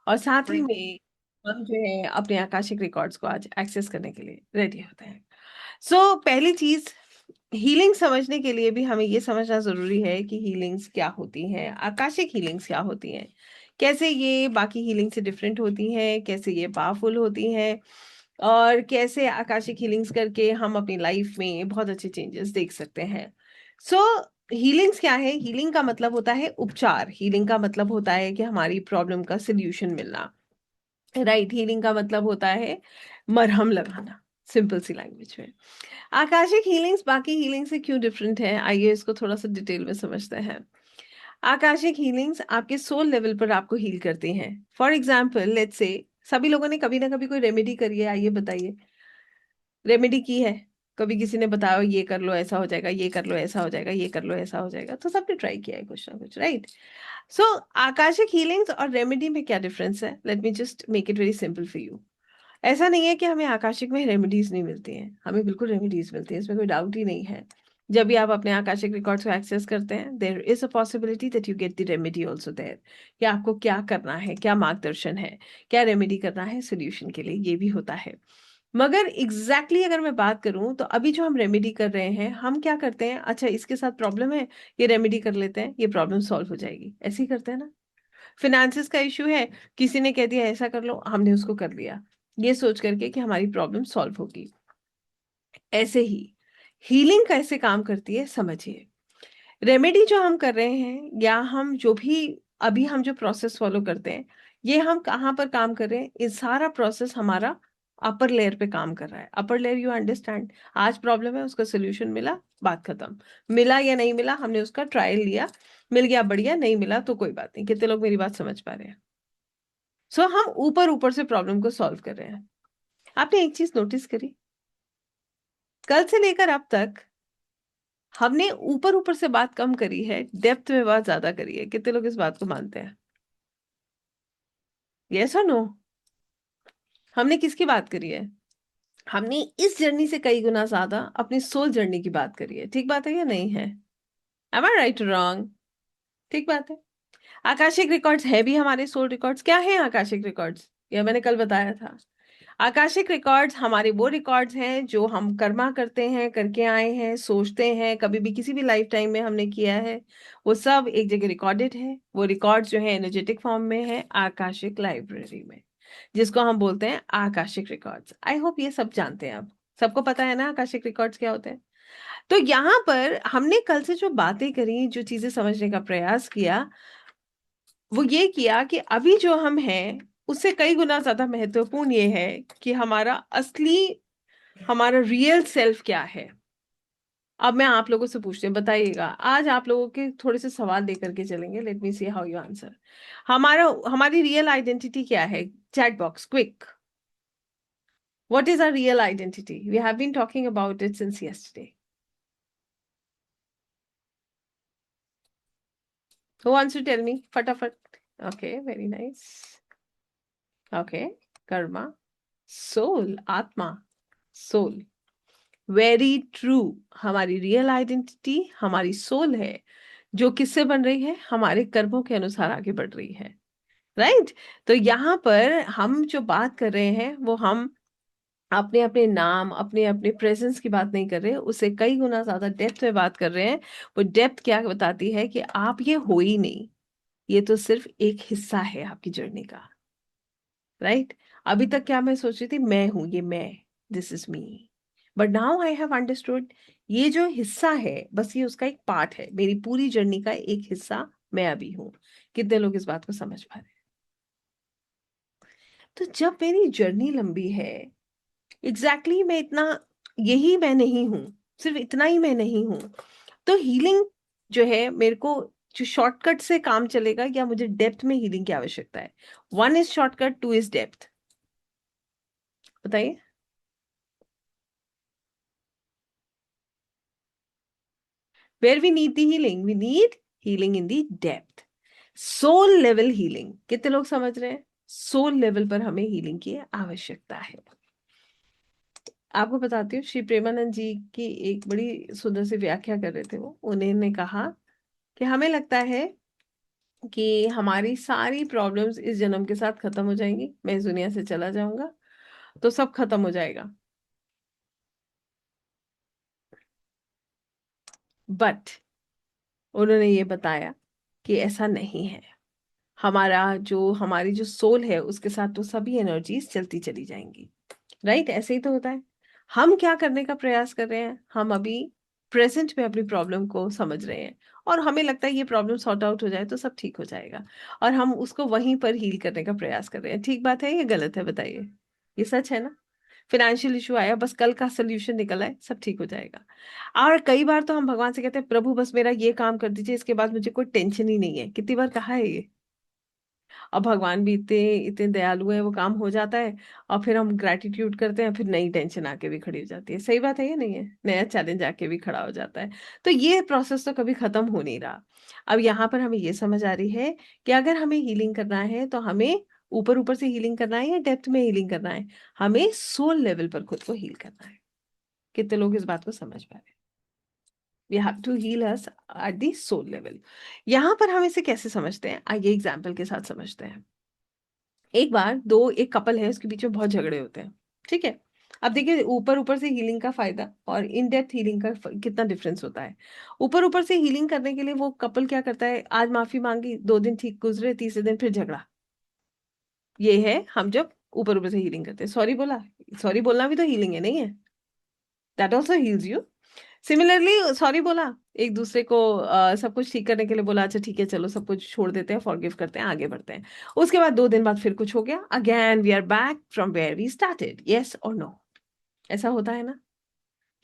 और साथ ही Right. में हम जो है अपने आकाशिक रिकॉर्ड्स को आज एक्सेस करने के लिए रेडी होते हैं। सो पहली चीज, हीलिंग समझने के लिए भी हमें ये समझना जरूरी है कि हीलिंग्स क्या होती हैं, आकाशिक हीलिंग्स क्या होती हैं, कैसे ये बाकी हीलिंग से डिफरेंट होती हैं, कैसे ये पावरफुल होती हैं, और कैसे आकाशिक हीलिंग्स करके हम अपनी लाइफ में बहुत अच्छे चेंजेस देख सकते हैं। सो हीलिंग्स क्या है? हीलिंग का मतलब होता है उपचार। हीलिंग का मतलब होता है कि हमारी प्रॉब्लम का सोल्यूशन मिलना। राइट, हीलिंग का मतलब होता है मरहम लगाना, सिंपल सी लैंग्वेज में। आकाशिक हीलिंग्स बाकी हीलिंग से क्यों डिफरेंट है, आइए इसको थोड़ा सा डिटेल में समझते हैं। आकाशिक हीलिंग्स आपके सोल लेवल पर आपको हील करती हैं। फॉर एग्जाम्पल लेट्स से सभी लोगों ने कभी ना कभी कोई रेमेडी करी है, आइए बताइए, रेमेडी की है। कभी किसी ने बताया ये कर लो ऐसा हो जाएगा, ये कर लो ऐसा हो जाएगा, ये कर लो ऐसा हो जाएगा, तो सबने ट्राई किया है कुछ ना कुछ, राइट? सो आकाशिक हीलिंग्स और रेमेडी में क्या डिफरेंस है? Let me just make it very simple for you. ऐसा नहीं है कि हमें आकाशिक में रेमेडीज नहीं मिलती हैं, हमें बिल्कुल रेमेडीज मिलती हैं, इसमें कोई डाउट ही नहीं है। जब भी आप अपने आकाशिक रिकॉर्ड्स को एक्सेस करते हैं, there is a possibility that you get the remedy also there, कि आपको क्या करना है, क्या मार्गदर्शन है, क्या रेमेडी करना है सोल्यूशन के लिए, ये भी होता है। मगर अगर मैं बात करूं तो अभी जो हम रेमेडी कर रहे हैं, हम क्या करते हैं, अच्छा इसके साथ प्रॉब्लम है, ये रेमेडी कर लेते हैं, ये प्रॉब्लम सॉल्व हो जाएगी, ऐसे ही करते हैं ना। फिनेंसेस का इशू है, किसी ने कह दिया ऐसा कर लो, हमने उसको कर लिया, ये सोच करके कि हमारी प्रॉब्लम सॉल्व होगी। ऐसे ही हीलिंग कैसे काम करती है समझिए। रेमेडी जो हम कर रहे हैं, या हम जो भी अभी हम जो प्रोसेस फॉलो करते हैं, ये हम कहाँ पर काम कर रहे हैं? ये सारा प्रोसेस हमारा अपर लेयर पे काम कर रहा है। Upper layer, you understand? आज प्रॉब्लम है, उसका सोल्यूशन मिला, बात खत्म। मिला या नहीं मिला, हमने उसका ट्रायल लिया, मिल गया बढ़िया, नहीं मिला तो कोई बात नहीं। कितने लोग मेरी बात समझ पा रहे हैं? सो हम ऊपर ऊपर से प्रॉब्लम को सॉल्व कर रहे हैं। आपने एक चीज नोटिस करी, कल से लेकर अब तक हमने ऊपर ऊपर से बात कम करी है, डेप्थ में बात ज्यादा करी है। कितने लोग इस बात को मानते हैं? यस और नो? हमने किसकी बात करी है? हमने इस जर्नी से कई गुना ज्यादा अपनी सोल जर्नी की बात करी है। ठीक बात है या नहीं है? एम आई राइट रॉन्ग? ठीक बात है। आकाशिक रिकॉर्ड्स है भी हमारे सोल रिकॉर्ड्स। क्या है आकाशिक रिकॉर्ड्स? यह मैंने कल बताया था। आकाशिक रिकॉर्ड्स हमारे वो रिकॉर्ड्स हैं जो हम कर्मा करते हैं, करके आए हैं, सोचते हैं, कभी भी किसी भी लाइफ टाइम में हमने किया है, वो सब एक जगह रिकॉर्डेड है। वो रिकॉर्ड्स जो है एनर्जेटिक फॉर्म में है आकाशिक लाइब्रेरी में, जिसको हम बोलते हैं आकाशिक रिकॉर्ड्स। आई होप ये सब जानते हैं। अब सबको पता है ना आकाशिक रिकॉर्ड्स क्या होते हैं? तो यहाँ पर हमने कल से जो बातें करी, जो चीजें समझने का प्रयास किया, वो ये किया कि अभी जो हम हैं उससे कई गुना ज्यादा महत्वपूर्ण ये है कि हमारा असली, हमारा रियल सेल्फ क्या है। अब मैं आप लोगों से पूछती हूँ, बताइएगा। आज आप लोगों के थोड़े से सवाल लेकर के चलेंगे, let me see how you answer. हमारी रियल आइडेंटिटी क्या है? Chat box, quick. What is our real identity? We have been talking about it since yesterday. Who wants to tell me फटाफट? Okay, very nice. Okay, karma, soul, atma, soul, very true. हमारी real identity हमारी soul है, जो किससे बन रही है? हमारे कर्मों के अनुसार आगे बढ़ रही है, राइट? तो यहाँ पर हम जो बात कर रहे हैं, वो हम अपने अपने नाम, अपने अपने प्रेजेंस की बात नहीं कर रहे, उससे कई गुना ज्यादा डेप्थ में बात कर रहे हैं। वो डेप्थ क्या बताती है कि आप ये हो ही नहीं, ये तो सिर्फ एक हिस्सा है आपकी जर्नी का, राइट? अभी तक क्या मैं सोच रही थी, मैं हूं, ये मैं, this is me. But now I have understood, ये जो हिस्सा है बस ये उसका एक पार्ट है, मेरी पूरी जर्नी का एक हिस्सा मैं अभी हूं। कितने लोग इस बात को समझ पा रहे हैं? तो जब मेरी जर्नी लंबी है, मैं इतना, यही मैं नहीं हूं, सिर्फ इतना ही मैं नहीं हूं, तो हीलिंग जो है मेरे को, जो शॉर्टकट से काम चलेगा या मुझे डेप्थ में हीलिंग की आवश्यकता है? One is shortcut, two is depth. बताइए। Where we need the healing? We need healing in the depth. Soul level healing. कितने लोग समझ रहे हैं? सोल लेवल पर हमें हीलिंग की आवश्यकता है। आपको बताती हूँ, श्री प्रेमानंद जी की एक बड़ी सुंदर सी व्याख्या कर रहे थे वो। उन्होंने कहा कि हमें लगता है कि हमारी सारी प्रॉब्लम्स इस जन्म के साथ खत्म हो जाएंगी, मैं इस दुनिया से चला जाऊंगा तो सब खत्म हो जाएगा। बट उन्होंने ये बताया कि ऐसा नहीं है। हमारी जो सोल है उसके साथ तो सभी एनर्जीज चलती चली जाएंगी। राइट, ऐसे ही तो होता है। हम क्या करने का प्रयास कर रहे हैं, हम अभी प्रेजेंट में अपनी प्रॉब्लम को समझ रहे हैं और हमें लगता है ये प्रॉब्लम सॉर्ट आउट हो जाए तो सब ठीक हो जाएगा, और हम उसको वहीं पर हील करने का प्रयास कर रहे हैं। ठीक बात है या गलत है, बताइए। ये सच है ना? फाइनेंशियल इशू आया, बस कल का सोल्यूशन निकला है, सब ठीक हो जाएगा। और कई बार तो हम भगवान से कहते हैं, प्रभु बस मेरा ये काम कर दीजिए, इसके बाद मुझे कोई टेंशन ही नहीं है। कितनी बार कहा है ये? और भगवान भी इतने इतने दयालु है, वो काम हो जाता है और फिर हम ग्रैटिट्यूड करते हैं, फिर नई टेंशन आके भी खड़ी हो जाती है। सही बात है या नहीं है? नया चैलेंज आके भी खड़ा हो जाता है। तो ये प्रोसेस तो कभी खत्म हो नहीं रहा। अब यहाँ पर हमें ये समझ आ रही है कि अगर हमें हीलिंग करना है तो हमें ऊपर ऊपर से हीलिंग करना है या डेप्थ में हीलिंग करना है? हमें सोल लेवल पर खुद को हील करना है। कितने लोग इस बात को समझ पा रहे हैं? We have to heal us at the soul level. यहाँ पर हम इसे कैसे समझते हैं, आइए एग्जाम्पल के साथ समझते हैं। एक कपल है, उसके बीच में बहुत झगड़े होते हैं। ठीक है। अब देखिए, ऊपर ऊपर से हीलिंग का फायदा और इन डेप्थ हीलिंग का कितना डिफरेंस होता है। ऊपर ऊपर से हीलिंग करने के लिए वो कपल क्या करता है, आज माफी मांगी, 2 दिन ठीक गुजरे, तीसरे दिन फिर झगड़ा। ये है हम जब ऊपर ऊपर से हीलिंग करते हैं। सॉरी बोला, सॉरी बोलना भी तो हीलिंग है, नहीं है? That also heels you. Similarly sorry बोला, एक दूसरे को सब कुछ ठीक करने के लिए बोला, अच्छा ठीक है चलो सब कुछ छोड़ देते हैं, फॉरगिव करते हैं, आगे बढ़ते हैं। उसके बाद 2 दिन बाद फिर कुछ हो गया, again we are back from where we started. Yes और नो? ऐसा होता है ना?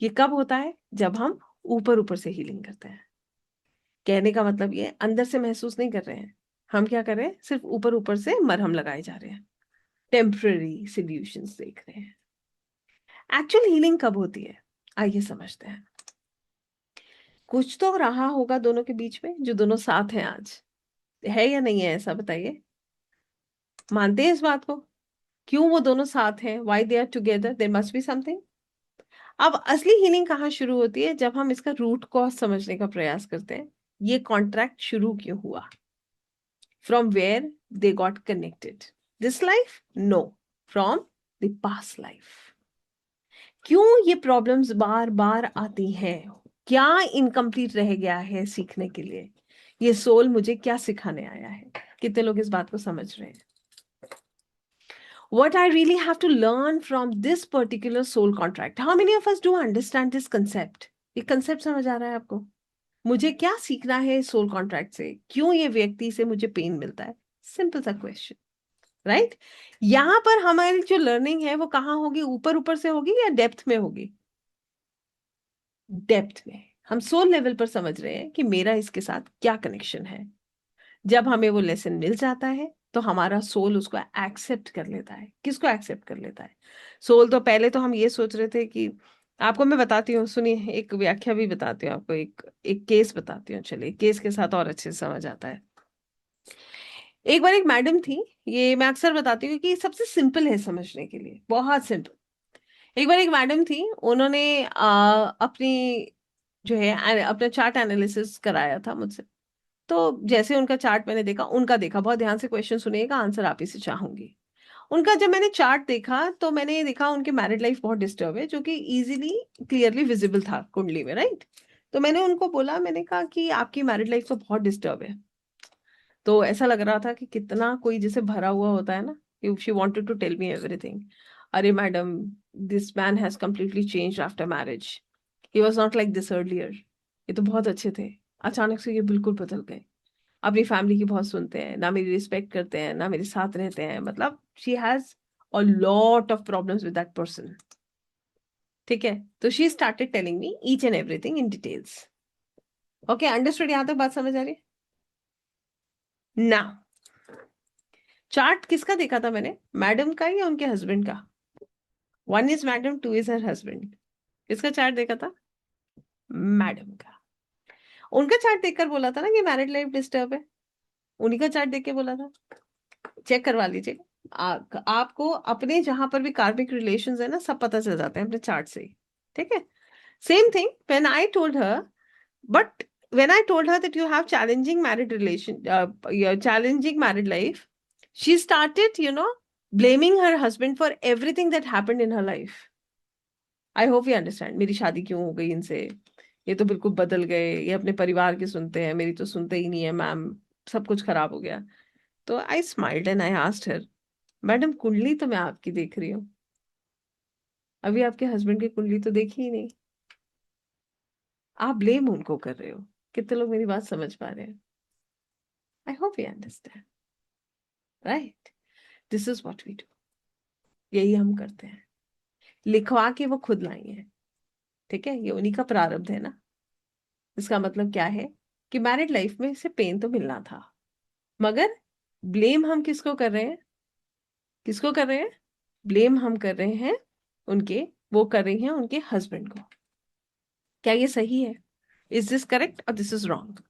ये कब होता है? जब हम ऊपर ऊपर से हीलिंग करते हैं। कहने का मतलब ये अंदर से महसूस नहीं कर रहे हैं। हम क्या कर रहे हैं, सिर्फ ऊपर ऊपर से मरहम लगाए जा रहे हैं, टेम्पररी सॉल्यूशंस देख रहे हैं। एक्चुअल हीलिंग कब होती है, आइए समझते हैं। कुछ तो रहा होगा दोनों के बीच में जो दोनों साथ हैं आज। है या नहीं है, ऐसा बताइए। मानते हैं इस बात को? क्यों वो दोनों साथ हैं, why they are together, there must be something. अब असली हीलिंग कहाँ शुरू होती है, जब हम इसका रूट कॉज समझने का प्रयास करते हैं। ये कॉन्ट्रैक्ट शुरू क्यों हुआ, from where they got connected, this life, no, from the past life. क्यों ये प्रॉब्लम्स बार बार आती हैं, क्या इनकम्प्लीट रह गया है सीखने के लिए, ये सोल मुझे क्या सिखाने आया है? कितने लोग इस बात को समझ रहे हैं? What I really have to learn from this particular soul contract. How many of us do understand this concept? ये concept समझ आ रहा है आपको? मुझे क्या सीखना है इस सोल कॉन्ट्रैक्ट से, क्यों ये व्यक्ति से मुझे पेन मिलता है? सिंपल सा क्वेश्चन, राइट? यहाँ पर हमारी जो लर्निंग है वो कहाँ होगी, ऊपर ऊपर से होगी या डेप्थ में होगी? डेप्थ में। हम सोल लेवल पर समझ रहे हैं कि मेरा इसके साथ क्या कनेक्शन है। जब हमें वो लेसन मिल जाता है तो हमारा सोल उसको एक्सेप्ट कर लेता है। किसको एक्सेप्ट कर लेता है? सोल तो पहले तो हम ये सोच रहे थे कि, आपको मैं बताती हूँ, सुनिए, एक व्याख्या भी बताती हूँ आपको, एक एक केस बताती हूँ। चलिए, केस के साथ और अच्छे से समझ आता है। एक बार एक मैडम थी, ये मैं अक्सर बताती हूँ कि सबसे सिंपल है समझने के लिए, बहुत सिंपल। एक बार एक मैडम थी, उन्होंने अपनी जो है अपना चार्ट एनालिसिस कराया था मुझसे। तो जैसे उनका चार्ट मैंने देखा, उनका देखा, बहुत ध्यान से क्वेश्चन सुनिएगा, आंसर आप ही से चाहूंगी। उनका जब मैंने चार्ट देखा तो मैंने देखा उनकी मैरिड लाइफ बहुत डिस्टर्ब है, जो कि इजीली क्लियरली विजिबल था कुंडली में, राइट? तो मैंने उनको बोला, मैंने कहा कि आपकी मैरिड लाइफ तो बहुत डिस्टर्ब है। तो ऐसा लग रहा था कि कितना कोई जैसे भरा हुआ होता है ना, she wanted to tell me everything. अरे madam, this man has completely changed after marriage, he was not like this earlier, ये तो बहुत अच्छे थे, अचानक से ये बिल्कुल बदल गए, अपनी फैमिली की बहुत सुनते हैं, ना मेरी रिस्पेक्ट करते हैं, ना मेरे साथ रहते हैं, मतलब she has a lot of problems with that person. ठीक है, तो she started telling me each and everything in details. Okay, understood? यहां तक बात समझ आ रही है ना? चार्ट किसका देखा था मैंने, मैडम का या उनके हस्बैंड का? One is madam, two is her husband. किसका चार्ट देखा था? मैडम का। उनका चार्ट देखकर बोला था ना कि मैरिड लाइफ डिस्टर्ब है, उन्हीं का चार्ट देख के बोला था। चेक करवा लीजिए। आपको अपने जहां पर भी कार्मिक रिलेशंस है ना, सब पता चल जाते हैं अपने चार्ट से ही। ठीक है। Same thing when I told her, but when I told her that you have challenging married your challenging married life, she started, blaming her husband for everything that happened in her life. I hope you understand मेरी शादी क्यों हो गई इनसे, ये तो बिल्कुल बदल गए, ये अपने परिवार की सुनते हैं, मेरी तो सुनते ही नहीं है मैम, सब कुछ खराब हो गया. तो I smiled and I asked her, madam कुंडली तो मैं आपकी देख रही हूँ, अभी आपके हस्बैंड की कुंडली तो देखी ही नहीं, आप ब्लेम उनको कर रहे हो. कितने लोग मेरी बात समझ पा रहे हैं? I hope you understand, right? This is what we do. यही हम करते हैं, लिखवा के वो खुद लाई है. ठीक है, ये उन्हीं का प्रारब्ध है ना. इसका मतलब क्या है कि मैरिड लाइफ में इसे पेन तो मिलना था, मगर ब्लेम हम किसको कर रहे हैं? किसको कर रहे हैं? ब्लेम हम कर रहे हैं उनके, वो कर रही हैं उनके हस्बैंड को. क्या ये सही है? इज दिस करेक्ट और this is wrong?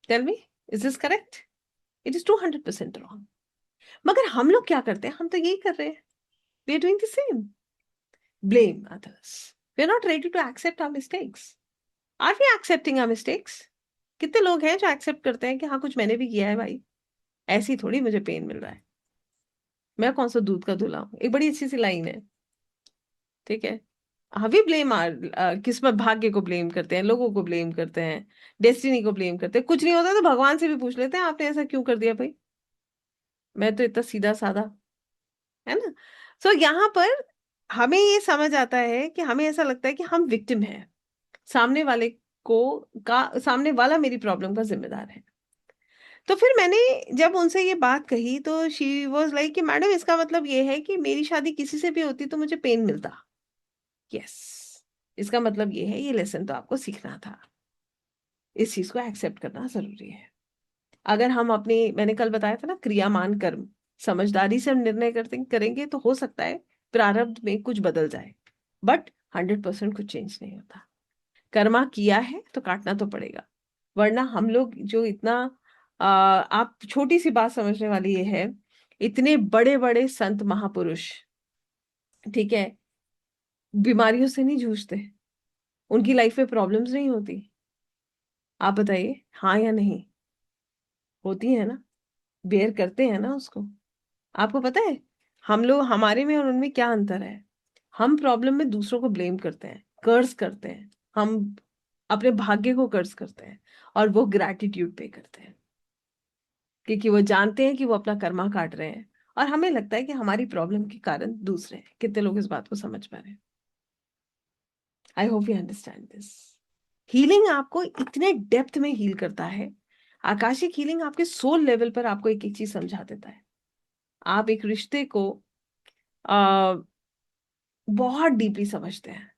Tell me, is this correct? It is 200% wrong. मगर हम लोग क्या करते हैं? हम तो यही कर रहे हैं. We are doing the same. Blame others. We are not ready to accept our mistakes. Are we accepting our mistakes? कितने लोग हैं जो एक्सेप्ट करते हैं कि हाँ कुछ मैंने भी किया है भाई, ऐसी थोड़ी मुझे पेन मिल रहा है, मैं कौन सा दूध का धुला हूं. एक बड़ी अच्छी सी लाइन है. ठीक है, वी ब्लेम आर, किस्मत, भाग्य को ब्लेम करते हैं, लोगों को ब्लेम करते हैं, डेस्टिनी को ब्लेम करते हैं. कुछ नहीं होता तो भगवान से भी पूछ लेते हैं आपने ऐसा क्यों कर दिया भाई, मैं तो इतना सीधा साधा, है ना. सो यहाँ पर हमें ये समझ आता है कि हमें ऐसा लगता है कि हम विक्टिम हैं, सामने वाले को, सामने वाला मेरी प्रॉब्लम का जिम्मेदार है. तो फिर मैंने जब उनसे ये बात कही तो शी वाज लाइक कि मैडम इसका मतलब ये है कि मेरी शादी किसी से भी होती तो मुझे पेन मिलता. यस, इसका मतलब ये है, ये लेसन तो आपको सीखना था, इस चीज को एक्सेप्ट करना जरूरी है. अगर हम अपने, मैंने कल बताया था ना, क्रियामान कर्म, समझदारी से हम निर्णय करते करेंगे तो हो सकता है प्रारब्ध में कुछ बदल जाए, बट 100% कुछ चेंज नहीं होता. कर्मा किया है तो काटना तो पड़ेगा. वरना हम लोग जो इतना, आप छोटी सी बात समझने वाली ये है, इतने बड़े बड़े संत महापुरुष, ठीक है, बीमारियों से नहीं जूझते, उनकी लाइफ में प्रॉब्लम्स नहीं होती. आप बताइए हाँ या नहीं? होती है ना, बेयर करते हैं ना उसको. आपको पता है हम लोग, हमारे में और उनमें क्या अंतर है? हम प्रॉब्लम में दूसरों को ब्लेम करते हैं, कर्ज करते हैं, हम अपने भाग्य को कर्ज करते हैं, और वो ग्रैटिट्यूड पे करते हैं, क्योंकि वो जानते हैं कि वो अपना कर्मा काट रहे हैं, और हमें लगता है कि हमारी प्रॉब्लम के कारण दूसरे हैं. कितने लोग इस बात को समझ पा रहे हैं? I hope you understand this. Healing आपको इतने डेप्थ में हील करता है. आकाशिक हीलिंग आपके सोल लेवल पर आपको एक एक चीज समझा देता है. आप एक रिश्ते को आ, बहुत डीपली समझते हैं.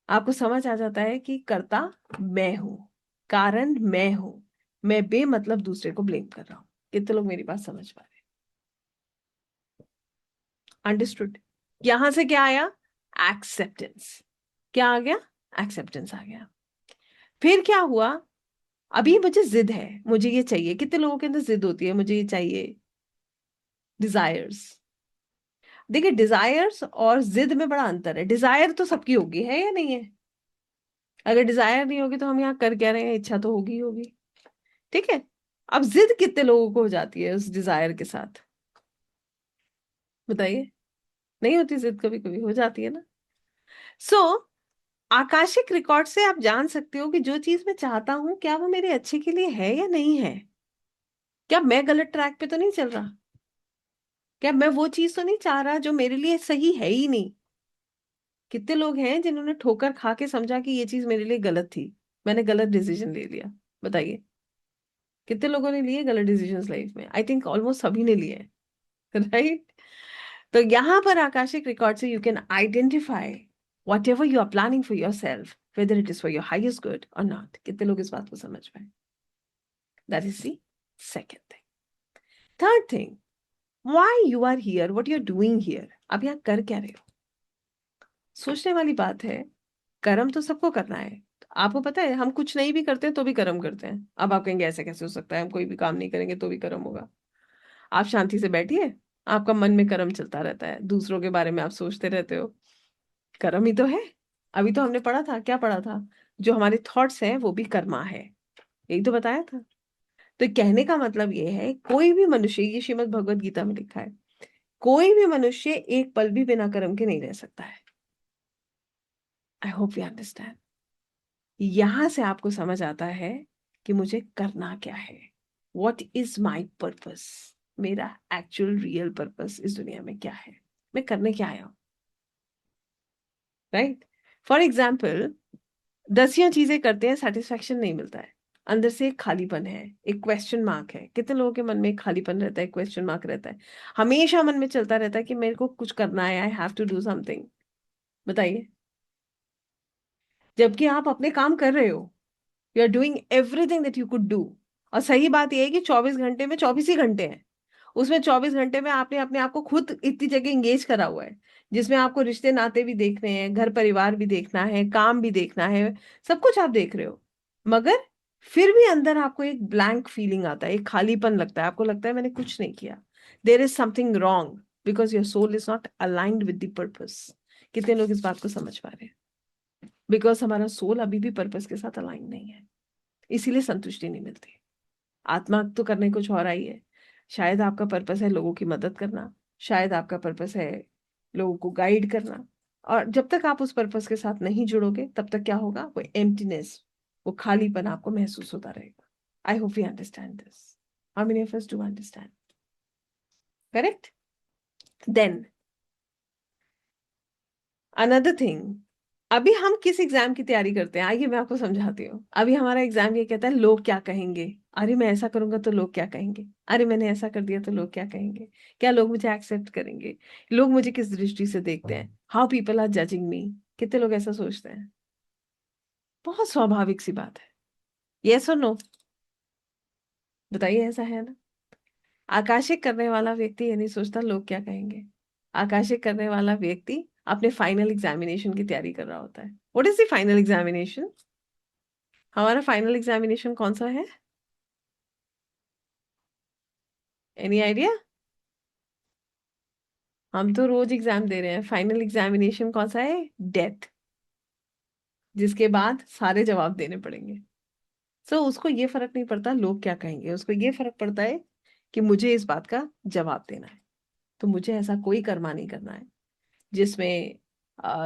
आपको समझ आ जाता है कि कर्ता मैं हूं, कारण मैं हूं, मैं बेमतलब दूसरे को ब्लेम कर रहा हूं. कितने लोग मेरी बात समझ पा रहे हैं? अंडरस्टूड? यहां से क्या आया? एक्सेप्टेंस. क्या आ गया? एक्सेप्टेंस आ गया. फिर क्या हुआ? अभी मुझे जिद है, मुझे ये चाहिए. कितने लोगों के अंदर जिद होती है, मुझे ये चाहिए, डिजायर्स. देखिए, डिजायर्स और जिद में बड़ा अंतर है. डिजायर तो सबकी होगी, है या नहीं है? अगर डिजायर नहीं होगी तो हम यहाँ कर क्या रहे हैं? इच्छा तो होगी ही होगी. ठीक है, अब जिद कितने लोगों को हो जाती है उस डिजायर के साथ? बताइए. नहीं होती जिद? कभी कभी हो जाती है ना. सो आकाशिक रिकॉर्ड से आप जान सकते हो कि जो चीज मैं चाहता हूं, क्या वो मेरे अच्छे के लिए है या नहीं है. क्या मैं गलत ट्रैक पे तो नहीं चल रहा? क्या मैं वो चीज तो नहीं चाह रहा जो मेरे लिए सही है ही नहीं? कितने लोग हैं जिन्होंने ठोकर खा के समझा कि ये चीज मेरे लिए गलत थी, मैंने गलत डिसीजन ले लिया. बताइए, कितने लोगों ने लिए गलत डिसीजन लाइफ में? आई थिंक ऑलमोस्ट सभी ने लिए हैं. राइट? तो यहाँ पर आकाशिक रिकॉर्ड से you can identify whatever you are planning for yourself, whether it is for your highest good or not. कितने लोग इस बात को समझ पाए? That is the second thing. Third thing, why you are here, what you are doing here. अब यहाँ कर क्या रहे हो? सोचने वाली बात है. कर्म तो सबको करना है. आपको पता है हम कुछ नहीं भी करते हैं तो भी कर्म करते हैं. अब आप कहेंगे ऐसे कैसे हो सकता है, हम कोई भी काम नहीं करेंगे तो भी कर्म होगा. आप शांति से बैठिए, आपका मन में कर्म चलता रहता है, दूसरों के बारे में आप सोचते रहते हो, कर्म ही तो है. अभी तो हमने पढ़ा था, क्या पढ़ा था? जो हमारे थॉट्स हैं वो भी कर्मा है, यही तो बताया था। तो कहने का मतलब ये है, कोई भी मनुष्य, ये श्रीमद् भगवत गीता में लिखा है, कोई भी मनुष्य एक पल भी बिना कर्म के नहीं रह सकता है। I hope you understand. यहां से आपको समझ आता है कि मुझे करना क्या है, वॉट इज माई पर्पस, मेरा एक्चुअल रियल पर्पस इस दुनिया में क्या है, मैं करने क्या आया हूं। राइट। फॉर एग्जाम्पल, दसियां चीजें करते हैं, सेटिस्फेक्शन नहीं मिलता है, अंदर से एक खालीपन है, एक क्वेश्चन मार्क है। कितने लोगों के मन में एक खालीपन रहता है, क्वेश्चन मार्क रहता है, हमेशा मन में चलता रहता है कि मेरे को कुछ करना है, I have to do something. बताइए, जबकि आप अपने काम कर रहे हो, you are doing everything that you could do. और सही बात यह है कि 24 घंटे में 24 ही घंटे हैं, उसमें 24 घंटे में आपने अपने आप को खुद इतनी जगह इंगेज करा हुआ है, जिसमें आपको रिश्ते नाते भी देखने हैं, घर परिवार भी देखना है, काम भी देखना है, सब कुछ आप देख रहे हो। मगर फिर भी अंदर आपको एक ब्लैंक फीलिंग आता है, एक खालीपन लगता है, आपको लगता है मैंने कुछ नहीं किया, there is something wrong, because your soul is not aligned with the purpose. कितने लोग इस बात को समझ पा रहे हैं? बिकॉज हमारा सोल अभी भी पर्पस के साथ अलाइन नहीं है, इसीलिए संतुष्टि नहीं मिलती। आत्मा तो करने कुछ और आई है। शायद आपका पर्पस है लोगों की मदद करना, शायद आपका पर्पस है लोगों को गाइड करना। और जब तक आप उस पर्पस के साथ नहीं जुड़ोगे, तब तक क्या होगा, वो एम्प्टीनेस, वो खालीपन आपको महसूस होता रहेगा। I hope you understand this. How many of us do understand? Correct. Then another thing, अभी हम किस एग्जाम की तैयारी करते हैं, आइए मैं आपको समझाती हूँ। अभी हमारा एग्जाम ये कहता है लोग क्या कहेंगे, अरे मैं ऐसा करूंगा तो लोग क्या कहेंगे, अरे मैंने ऐसा कर दिया तो लोग क्या कहेंगे, क्या लोग मुझे एक्सेप्ट करेंगे, लोग मुझे किस दृष्टि से देखते हैं, how people are judging me. कितने लोग ऐसा सोचते हैं? बहुत स्वाभाविक सी बात है। यस और नो? बताइए, ऐसा है ना? आकाशिक करने वाला व्यक्ति ये नहीं सोचता लोग क्या कहेंगे। आकाशिक करने वाला व्यक्ति अपने फाइनल एग्जामिनेशन की तैयारी कर रहा होता है। What is the final examination? हमारा फाइनल एग्जामिनेशन कौन सा है? Any idea? हम तो रोज एग्जाम दे रहे हैं, फाइनल एग्जामिनेशन कौन सा है? डेथ। जिसके बाद सारे जवाब देने पड़ेंगे। सो उसको ये फर्क नहीं पड़ता लोग क्या कहेंगे, उसको ये फर्क पड़ता है कि मुझे इस बात का जवाब देना है। तो मुझे ऐसा कोई कर्मा नहीं करना है जिसमें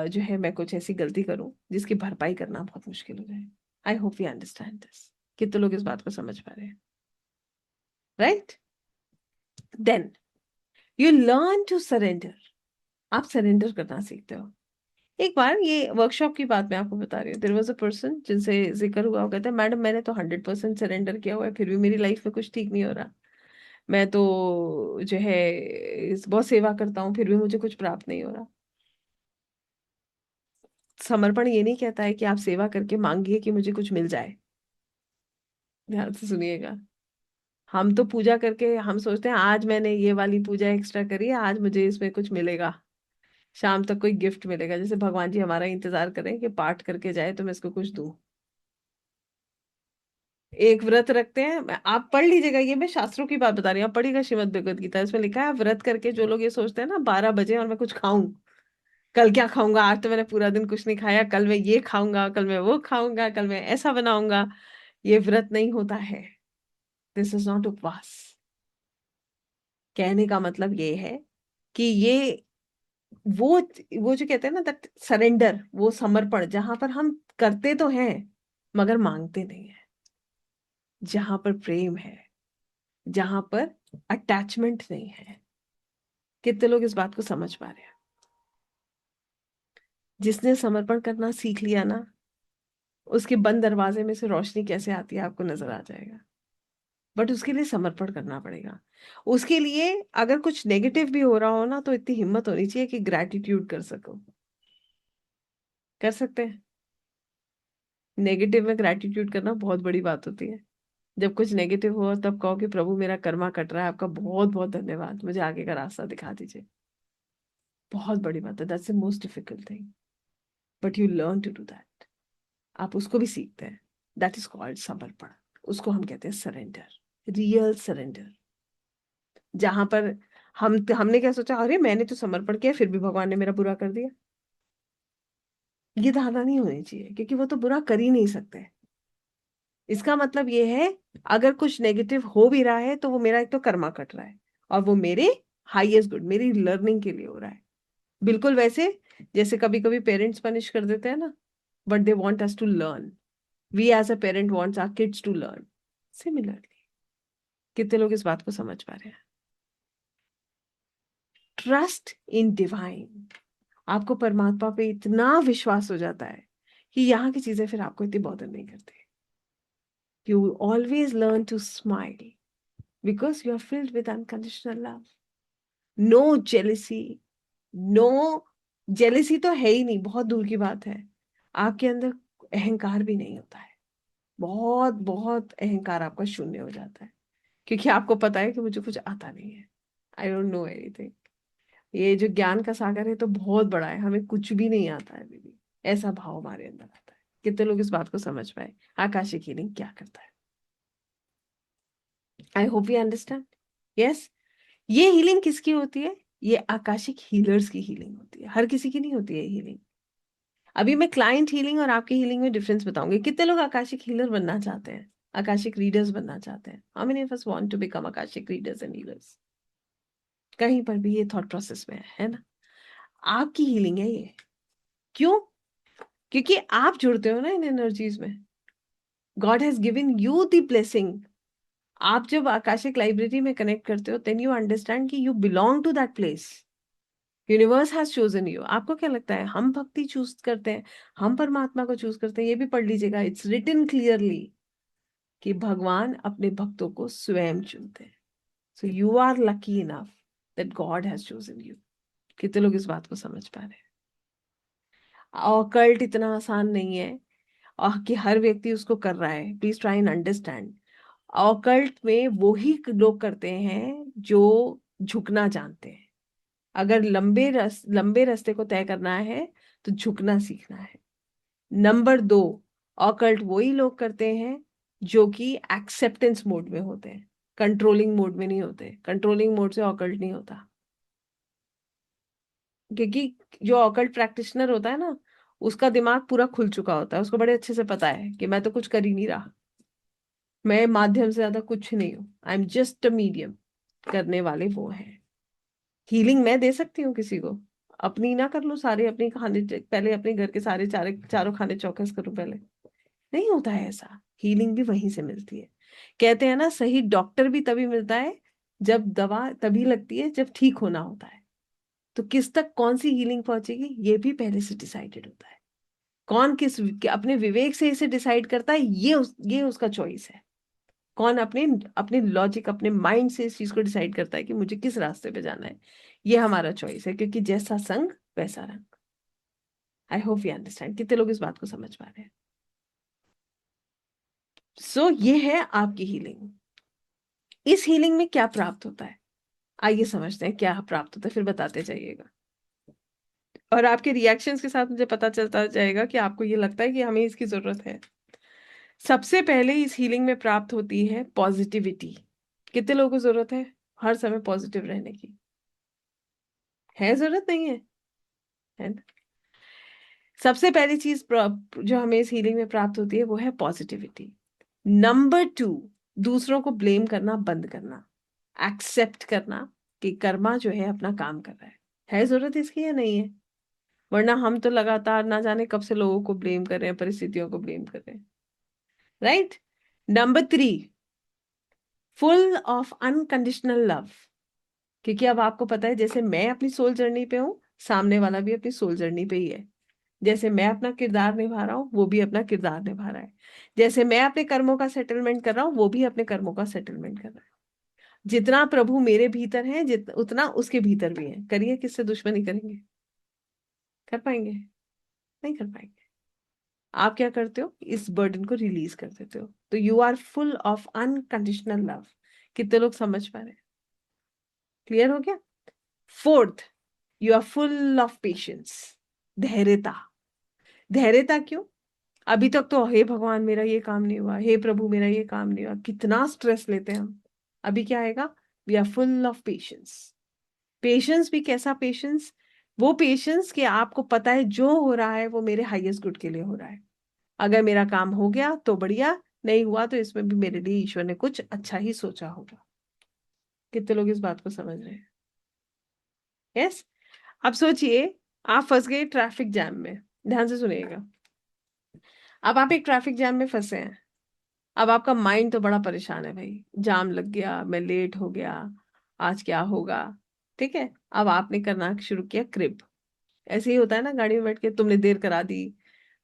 जो है मैं कुछ ऐसी गलती करूं जिसकी भरपाई करना बहुत मुश्किल हो जाए। I hope you understand this. कितने लोग इस बात को समझ पा रहे हैं? Right. Then you learn to surrender. आप सरेंडर करना सीखते हो। एक बार, ये वर्कशॉप की बात मैं आपको बता रही हूँ, देयर वाज अ पर्सन जिनसे जिक्र हुआ, वो कहते हैं मैडम मैंने तो 100% सरेंडर किया हुआ है, फिर भी मेरी लाइफ में कुछ ठीक नहीं हो रहा। मैं तो जो है बहुत सेवा करता हूँ, फिर भी मुझे कुछ प्राप्त नहीं हो रहा। समर्पण ये नहीं कहता है कि आप सेवा करके मांगिए कि मुझे कुछ मिल जाए। ध्यान से सुनिएगा। हम तो पूजा करके हम सोचते हैं आज मैंने ये वाली पूजा एक्स्ट्रा करी है, आज मुझे इसमें कुछ मिलेगा, शाम तक कोई गिफ्ट मिलेगा, जैसे भगवान जी हमारा इंतजार करें कि पाठ करके जाए तो मैं इसको कुछ दूं। एक व्रत रखते हैं, आप पढ़ लीजिएगा, ये मैं शास्त्रों की बात बता रही हूँ, आप पढ़िएगा श्रीमद् भगवत गीता, इसमें लिखा है व्रत करके जो लोग ये सोचते हैं ना 12 बजे और मैं कुछ खाऊं, कल क्या खाऊंगा, आज तो मैंने पूरा दिन कुछ नहीं खाया, कल मैं ये खाऊंगा, कल मैं वो खाऊंगा, कल मैं ऐसा बनाऊंगा, ये व्रत नहीं होता है। दिस इज नॉट उपवास। कहने का मतलब ये है कि ये वो वो जो कहते हैं ना दैट सरेंडर, वो समर्पण, जहां पर हम करते तो हैं मगर मांगते नहीं है, जहां पर प्रेम है, जहां पर अटैचमेंट नहीं है। कितने लोग इस बात को समझ पा रहे हैं? जिसने समर्पण करना सीख लिया ना, उसके बंद दरवाजे में से रोशनी कैसे आती है आपको नजर आ जाएगा। बट उसके लिए समर्पण करना पड़ेगा। उसके लिए अगर कुछ नेगेटिव भी हो रहा हो ना, तो इतनी हिम्मत होनी चाहिए कि ग्रैटिट्यूड कर सको। कर सकते हैं? नेगेटिव में ग्रैटिट्यूड करना बहुत बड़ी बात होती है। जब कुछ नेगेटिव हो तब कहो कि प्रभु मेरा कर्मा कट रहा है, आपका बहुत बहुत धन्यवाद, मुझे आगे का रास्ता दिखा दीजिए। बहुत बड़ी बात है, that's the most difficult thing, but you learn to do that. आप उसको भी सीखते हैं। दैट इज कॉल्ड समर्पण। उसको हम कहते हैं सरेंडर, रियल सरेंडर। जहां पर हमने क्या सोचा, अरे मैंने तो समर्पण किया फिर भी भगवान ने मेरा बुरा कर दिया। ये धारणा नहीं होनी चाहिए, क्योंकि वो तो बुरा कर ही नहीं सकते। इसका मतलब ये है, अगर कुछ नेगेटिव हो भी रहा है तो वो मेरा एक तो कर्मा कट रहा है, और वो मेरे हाईएस्ट गुड, मेरी लर्निंग के लिए हो रहा है। बिल्कुल वैसे जैसे कभी कभी पेरेंट्स पनिश कर देते हैं ना, but they want us to learn. We as a parent wants our kids to learn. Similarly, कितने लोग इस बात को समझ पा रहे हैं? Trust in divine. आपको परमात्मा पे इतना विश्वास हो जाता है कि यहाँ की चीजें फिर आपको इतनी बॉदर नहीं करती। You always learn to smile because you are filled with unconditional love. No jealousy, no jealousy तो है ही नहीं, बहुत दूर की बात है। आपके अंदर अहंकार भी नहीं होता है। बहुत बहुत अहंकार आपका शून्य हो जाता है, क्योंकि आपको पता है कि मुझे कुछ आता नहीं है। I don't know anything. ये जो ज्ञान का सागर है तो बहुत बड़ा है, हमें कुछ भी नहीं आता है दीदी। ऐसा भाव हमारे अंदर आता है। कितने लोग इस बात को समझ पाए? आकाशिक हीलिंग क्या करता है? I hope you understand. Yes. ये हीलिंग किसकी होती है? ये आकाशिक हीलर्स की हीलिंग होती है, हर किसी की नहीं होती है हीलिंग। अभी मैं क्लाइंट हीलिंग और आपकी हीलिंग में डिफरेंस बताऊंगी। कितने लोग आकाशिक हीलर बनना चाहते हैं, आकाशिक रीडर्स बनना चाहते हैं? How many of us want to become Akashic readers and healers? कहीं पर भी ये थॉट प्रोसेस में है ना? आपकी हीलिंग है ये। क्यों? क्योंकि आप जुड़ते हो ना इन एनर्जीज में। God has given you the blessing. आप जब आकाशिक लाइब्रेरी में कनेक्ट करते हो, देन यू अंडरस्टैंड कि you belong to that place. Universe has chosen you. आपको क्या लगता है हम भक्ति चूज करते हैं, हम परमात्मा को चूज करते हैं? ये भी पढ़ लीजिएगा, इट्स रिटन क्लियरली कि भगवान अपने भक्तों को स्वयं चुनते हैं। So you are lucky enough that God has chosen you. कितने लोग इस बात को समझ पा रहे हैं? और कल्ट इतना आसान नहीं है और कि हर व्यक्ति उसको कर रहा है। Please try and understand. Occult में वो ही लोग करते हैं जो झुकना जानते हैं। अगर लंबे रास्ते को तय करना है तो झुकना सीखना है। नंबर 2, ऑकल्ट वही लोग करते हैं जो कि एक्सेप्टेंस मोड में होते हैं, कंट्रोलिंग मोड में नहीं होते। कंट्रोलिंग मोड से ऑकल्ट नहीं होता, क्योंकि जो ऑकल्ट प्रैक्टिशनर होता है ना, उसका दिमाग पूरा खुल चुका होता है। उसको बड़े अच्छे से पता है कि मैं तो कुछ कर ही नहीं रहा, मैं माध्यम से ज्यादा कुछ नहीं हूँ, I am just a medium. करने वाले वो हैं। हीलिंग मैं दे सकती हूँ किसी को, अपनी ना कर लूँ सारे अपनी खाने, पहले अपने घर के सारे चारों खाने चौकस करूँ पहले? नहीं होता है ऐसा। हीलिंग भी वहीं से मिलती है। कहते हैं ना, सही डॉक्टर भी तभी मिलता है जब दवा तभी लगती है जब ठीक होना होता है। तो किस तक कौन सी हीलिंग पहुंचेगी ये भी पहले से डिसाइडेड होता है। कौन अपने विवेक से इसे डिसाइड करता है, ये उसका चॉइस है। कौन अपने अपने लॉजिक, अपने माइंड से इस चीज को डिसाइड करता है कि मुझे किस रास्ते पे जाना है, ये हमारा चॉइस है। क्योंकि जैसा संग वैसा रंग। आई होप यू अंडरस्टैंड। कितने लोग इस बात को समझ पा रहे हैं? सो ये है आपकी हीलिंग। इस हीलिंग में क्या प्राप्त होता है, आइए समझते हैं क्या प्राप्त होता है, फिर बताते जाइएगा। और आपके रिएक्शंस के साथ मुझे पता चलता जाएगा कि आपको ये लगता है कि हमें इसकी जरूरत है। सबसे पहले इस हीलिंग में प्राप्त होती है पॉजिटिविटी। कितने लोगों को जरूरत है हर समय पॉजिटिव रहने की? है जरूरत? नहीं है? है ना? सबसे पहली चीज जो हमें इस हीलिंग में प्राप्त होती है वो है पॉजिटिविटी। नंबर 2, दूसरों को ब्लेम करना बंद करना, एक्सेप्ट करना कि कर्मा जो है अपना काम कर रहा है। जरूरत इसकी या नहीं है? वरना हम तो लगातार ना जाने कब से लोगों को ब्लेम कर रहे हैं, परिस्थितियों को ब्लेम कर रहे हैं। Right. Number 3, full of unconditional love. क्योंकि अब आपको पता है, जैसे मैं अपनी सोल जर्नी पे हूँ, सामने वाला भी अपनी सोल जर्नी पे ही है। जैसे मैं अपना किरदार निभा रहा हूँ, वो भी अपना किरदार निभा रहा है। जैसे मैं अपने कर्मों का सेटलमेंट कर रहा हूँ, वो भी अपने कर्मों का सेटलमेंट कर रहा है। जितना प्रभु मेरे भीतर है, उतना उसके भीतर भी है। करिए, किससे दुश्मनी करेंगे? कर पाएंगे? नहीं कर पाएंगे। आप क्या करते हो, इस बर्डन को रिलीज कर देते हो। तो you are full of unconditional love. कितने लोग समझ पा रहे हैं? क्लियर हो गया? 4th, you are full of patience. धैर्यता। धैर्यता क्यों? अभी तक तो हे भगवान मेरा ये काम नहीं हुआ, हे प्रभु मेरा ये काम नहीं हुआ, कितना स्ट्रेस लेते हैं हम। अभी क्या आएगा? We are full of patience. Patience भी कैसा पेशेंस? वो पेशेंस कि आपको पता है जो हो रहा है वो मेरे हाईएस्ट गुड के लिए हो रहा है। अगर मेरा काम हो गया तो बढ़िया, नहीं हुआ तो इसमें भी मेरे लिए ईश्वर ने कुछ अच्छा ही सोचा होगा। कितने लोग इस बात को समझ रहे हैं? यस। अब सोचिए, आप फंस गए ट्रैफिक जैम में। ध्यान से सुनिएगा। अब आप एक ट्रैफिक जैम में फंसे हैं। अब आपका माइंड तो बड़ा परेशान है, भाई जाम लग गया, मैं लेट हो गया, आज क्या होगा। ठीक है। अब आपने करना शुरू किया क्रिप। ऐसे ही होता है ना, गाड़ी में बैठ के तुमने देर करा दी।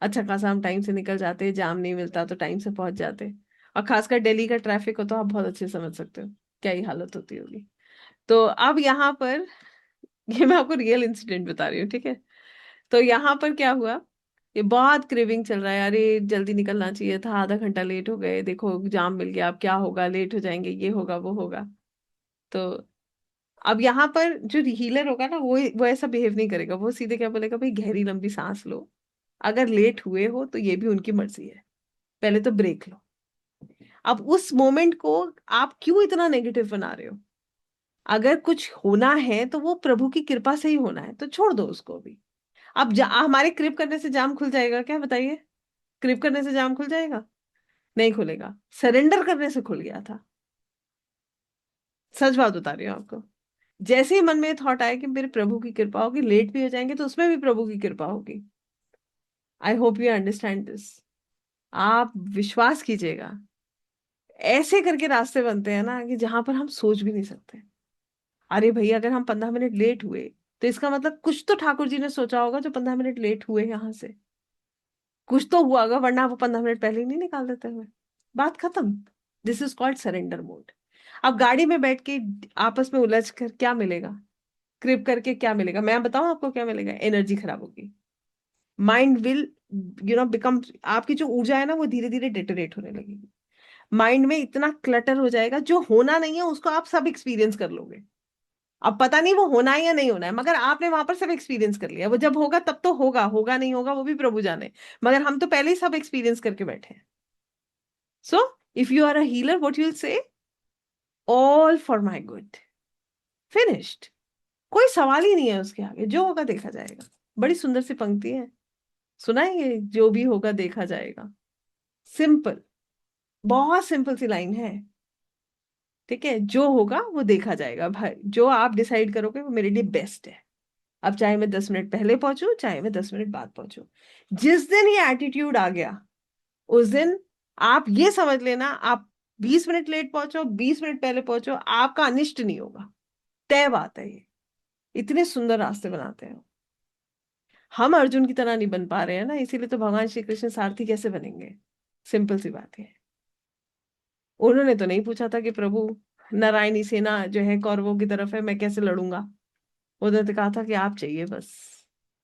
अच्छा खासा हम टाइम से निकल जाते, जाम नहीं मिलता तो टाइम से पहुंच जाते। और खासकर दिल्ली का ट्रैफिक हो तो आप बहुत अच्छे से समझ सकते हो क्या ही हालत होती होगी। तो अब यहाँ पर ये मैं आपको रियल इंसिडेंट बता रही हूँ, ठीक है। तो यहाँ पर क्या हुआ, ये बहुत क्रेविंग चल रहा है, अरे जल्दी निकलना चाहिए था, आधा घंटा लेट हो गए, देखो जाम मिल गया, अब क्या होगा, लेट हो जाएंगे, ये होगा वो होगा। तो अब यहाँ पर जो हीलर होगा ना, वो ऐसा बिहेव नहीं करेगा। वो सीधे क्या बोलेगा, भाई गहरी लंबी सांस लो, अगर लेट हुए हो तो ये भी उनकी मर्जी है, पहले तो ब्रेक लो। अब उस मोमेंट को आप क्यों इतना नेगेटिव बना रहे हो? अगर कुछ होना है तो वो प्रभु की कृपा से ही होना है, तो छोड़ दो उसको भी। अब हमारे क्रिप करने से जाम खुल जाएगा क्या, बताइए? क्रिप करने से जाम खुल जाएगा? नहीं खुलेगा। सरेंडर करने से खुल गया था। सच बात बता रही हूँ आपको। जैसे ही मन में थॉट आया कि मेरे प्रभु की कृपा होगी, लेट भी हो जाएंगे तो उसमें भी प्रभु की कृपा होगी। आई होप यू अंडरस्टैंड दिस। आप विश्वास कीजिएगा, ऐसे करके रास्ते बनते हैं ना कि जहां पर हम सोच भी नहीं सकते। अरे भैया, अगर हम 15 मिनट लेट हुए तो इसका मतलब कुछ तो ठाकुर जी ने सोचा होगा जो 15 मिनट लेट हुए यहाँ से। कुछ तो हुआ होगा, वरना वो 15 मिनट पहले ही नहीं निकाल देते हुए। बात खत्म। This is called surrender mode. अब गाड़ी में बैठ के आपस में उलझ कर क्या मिलेगा? क्रिप करके क्या मिलेगा? मैं बताऊं आपको क्या मिलेगा? एनर्जी खराब होगी। माइंड विल बिकम, आपकी जो ऊर्जा है ना वो धीरे धीरे डिटरेट होने लगेगी। माइंड में इतना क्लटर हो जाएगा, जो होना नहीं है उसको आप सब एक्सपीरियंस कर लोगे। अब पता नहीं वो होना है या नहीं होना है, मगर आपने वहां पर सब एक्सपीरियंस कर लिया। वो जब होगा तब तो होगा, होगा नहीं होगा वो भी प्रभु जाने। मगर हम तो पहले ही सब एक्सपीरियंस करके बैठे हैं। So if you are a healer, what you will say? All for my good. Finished. कोई सवाल ही नहीं है उसके आगे, जो होगा देखा जाएगा। बड़ी सुंदर सी पंक्ति है, सुना है ये? जो भी होगा देखा जाएगा। सिंपल, बहुत सिंपल सी लाइन है। ठीक है, जो होगा वो देखा जाएगा भाई, जो आप डिसाइड करोगे वो मेरे लिए बेस्ट है। अब चाहे मैं 10 मिनट पहले पहुंचू, चाहे मैं 10 मिनट बाद पहुंचू, जिस दिन ये एटीट्यूड आ गया उस दिन आप ये समझ लेना, आप 20 मिनट लेट पहुंचो, 20 मिनट पहले पहुंचो, आपका अनिष्ट नहीं होगा। तय बात है ये। इतने सुंदर रास्ते बनाते हैं। हम अर्जुन की तरह नहीं बन पा रहे हैं ना, इसीलिए तो भगवान श्री कृष्ण सारथी कैसे बनेंगे? सिंपल सी बात है। उन्होंने तो नहीं पूछा था कि प्रभु, नारायणी सेना जो है कौरवों की तरफ है, मैं कैसे लड़ूंगा। उन्होंने तो कहा था कि आप चाहिए बस।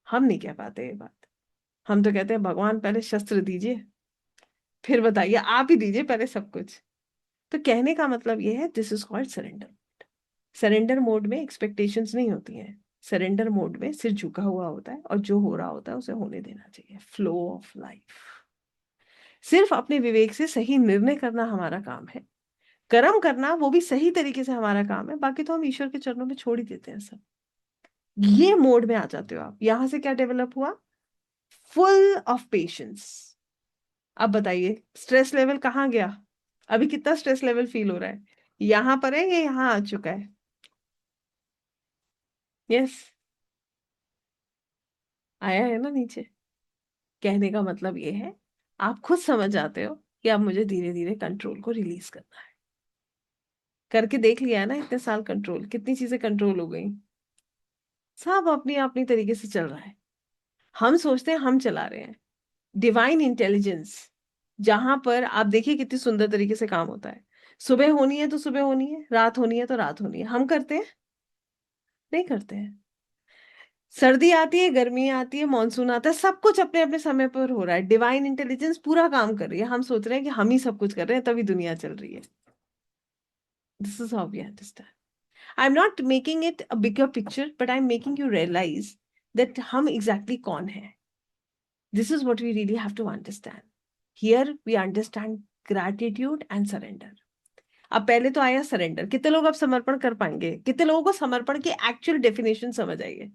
हम नहीं कह पाते ये बात। हम तो कहते हैं भगवान पहले शस्त्र दीजिए, फिर बताइए, आप ही दीजिए पहले सब कुछ। तो कहने का मतलब ये है, this is called surrender. Surrender mode में एक्सपेक्टेशंस नहीं होती हैं। सरेंडर मोड में सिर झुका हुआ होता है और जो हो रहा होता है उसे होने देना चाहिए। Flow of life. सिर्फ अपने विवेक से सही निर्णय करना हमारा काम है। कर्म करना वो भी सही तरीके से हमारा काम है, बाकी तो हम ईश्वर के चरणों में छोड़ ही देते हैं सब। ये मोड में आ जाते हो आप, यहां से क्या डेवलप हुआ? Full of patience. अब बताइए स्ट्रेस लेवल कहाँ गया? अभी कितना स्ट्रेस लेवल फील हो रहा है? यहां पर है, ये यहां आ चुका है। यस, आया है ना नीचे। कहने का मतलब ये है, आप खुद समझ जाते हो कि अब मुझे धीरे धीरे कंट्रोल को रिलीज करना है। करके देख लिया है ना इतने साल, कंट्रोल कितनी चीजें कंट्रोल हो गई। सब अपनी अपनी तरीके से चल रहा है। हम सोचते हैं हम चला रहे हैं। डिवाइन इंटेलिजेंस, जहां पर आप देखिए कितनी सुंदर तरीके से काम होता है। सुबह होनी है तो सुबह होनी है, रात होनी है तो रात होनी है। हम करते हैं? नहीं करते हैं। सर्दी आती है, गर्मी आती है, मानसून आता है, सब कुछ अपने अपने समय पर हो रहा है। डिवाइन इंटेलिजेंस पूरा काम कर रही है। हम सोच रहे हैं कि हम ही सब कुछ कर रहे हैं तभी दुनिया चल रही है। This is how we understand. I am not making it a bigger picture, but I am making you realise that हम एग्जैक्टली कौन है। This is what we really have to understand. Here we understand gratitude and surrender. अब पहले तो आया surrender. कितने लोग अब समर्पण कर पाएंगे? कितने लोगों को समर्पण की एक्चुअल डेफिनेशन समझ आई है?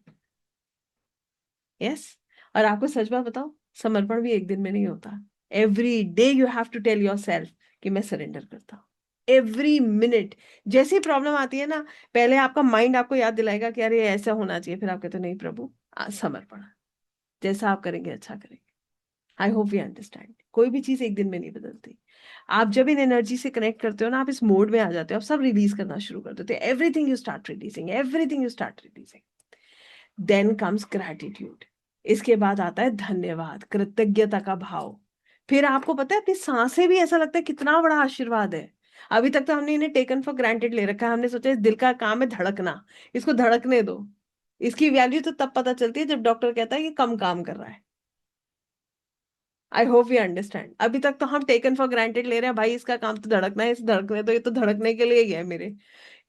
यस। और आपको सच बात बताओ, समर्पण भी एक दिन में नहीं होता। Every day you have to tell yourself कि मैं सरेंडर करता हूँ। एवरी मिनट जैसी प्रॉब्लम आती है ना, पहले आपका माइंड आपको याद दिलाएगा कि अरे ऐसा होना चाहिए, फिर आप कहते हो नहीं प्रभु, समर्पण, जैसा आप करेंगे अच्छा करेंगे। आई होप यू अंडरस्टैंड। कोई भी चीज एक दिन में नहीं बदलती। आप जब इन एनर्जी से कनेक्ट करते हो ना, आप इस मोड में आ जाते हो, आप सब रिलीज करना शुरू कर देते हो। Everything you start releasing, everything you start releasing. Then comes gratitude. इसके बाद आता है धन्यवाद, कृतज्ञता का भाव। फिर आपको पता है अपनी सांसें भी ऐसा लगता है कितना बड़ा आशीर्वाद है। अभी तक तो हमने इन्हें टेकन फॉर ग्रांटेड ले रखा है। हमने सोचा इस दिल का काम है धड़कना, इसको धड़कने दो। इसकी वैल्यू तो तब पता चलती है जब डॉक्टर कहता है कि कम काम कर रहा है। I hope you understand. अभी तक तो हम टेकन फॉर ग्रांटेड ले रहे हैं, भाई इसका काम तो धड़कना है, इस धड़कने तो, ये तो धड़कने के लिए ही है मेरे।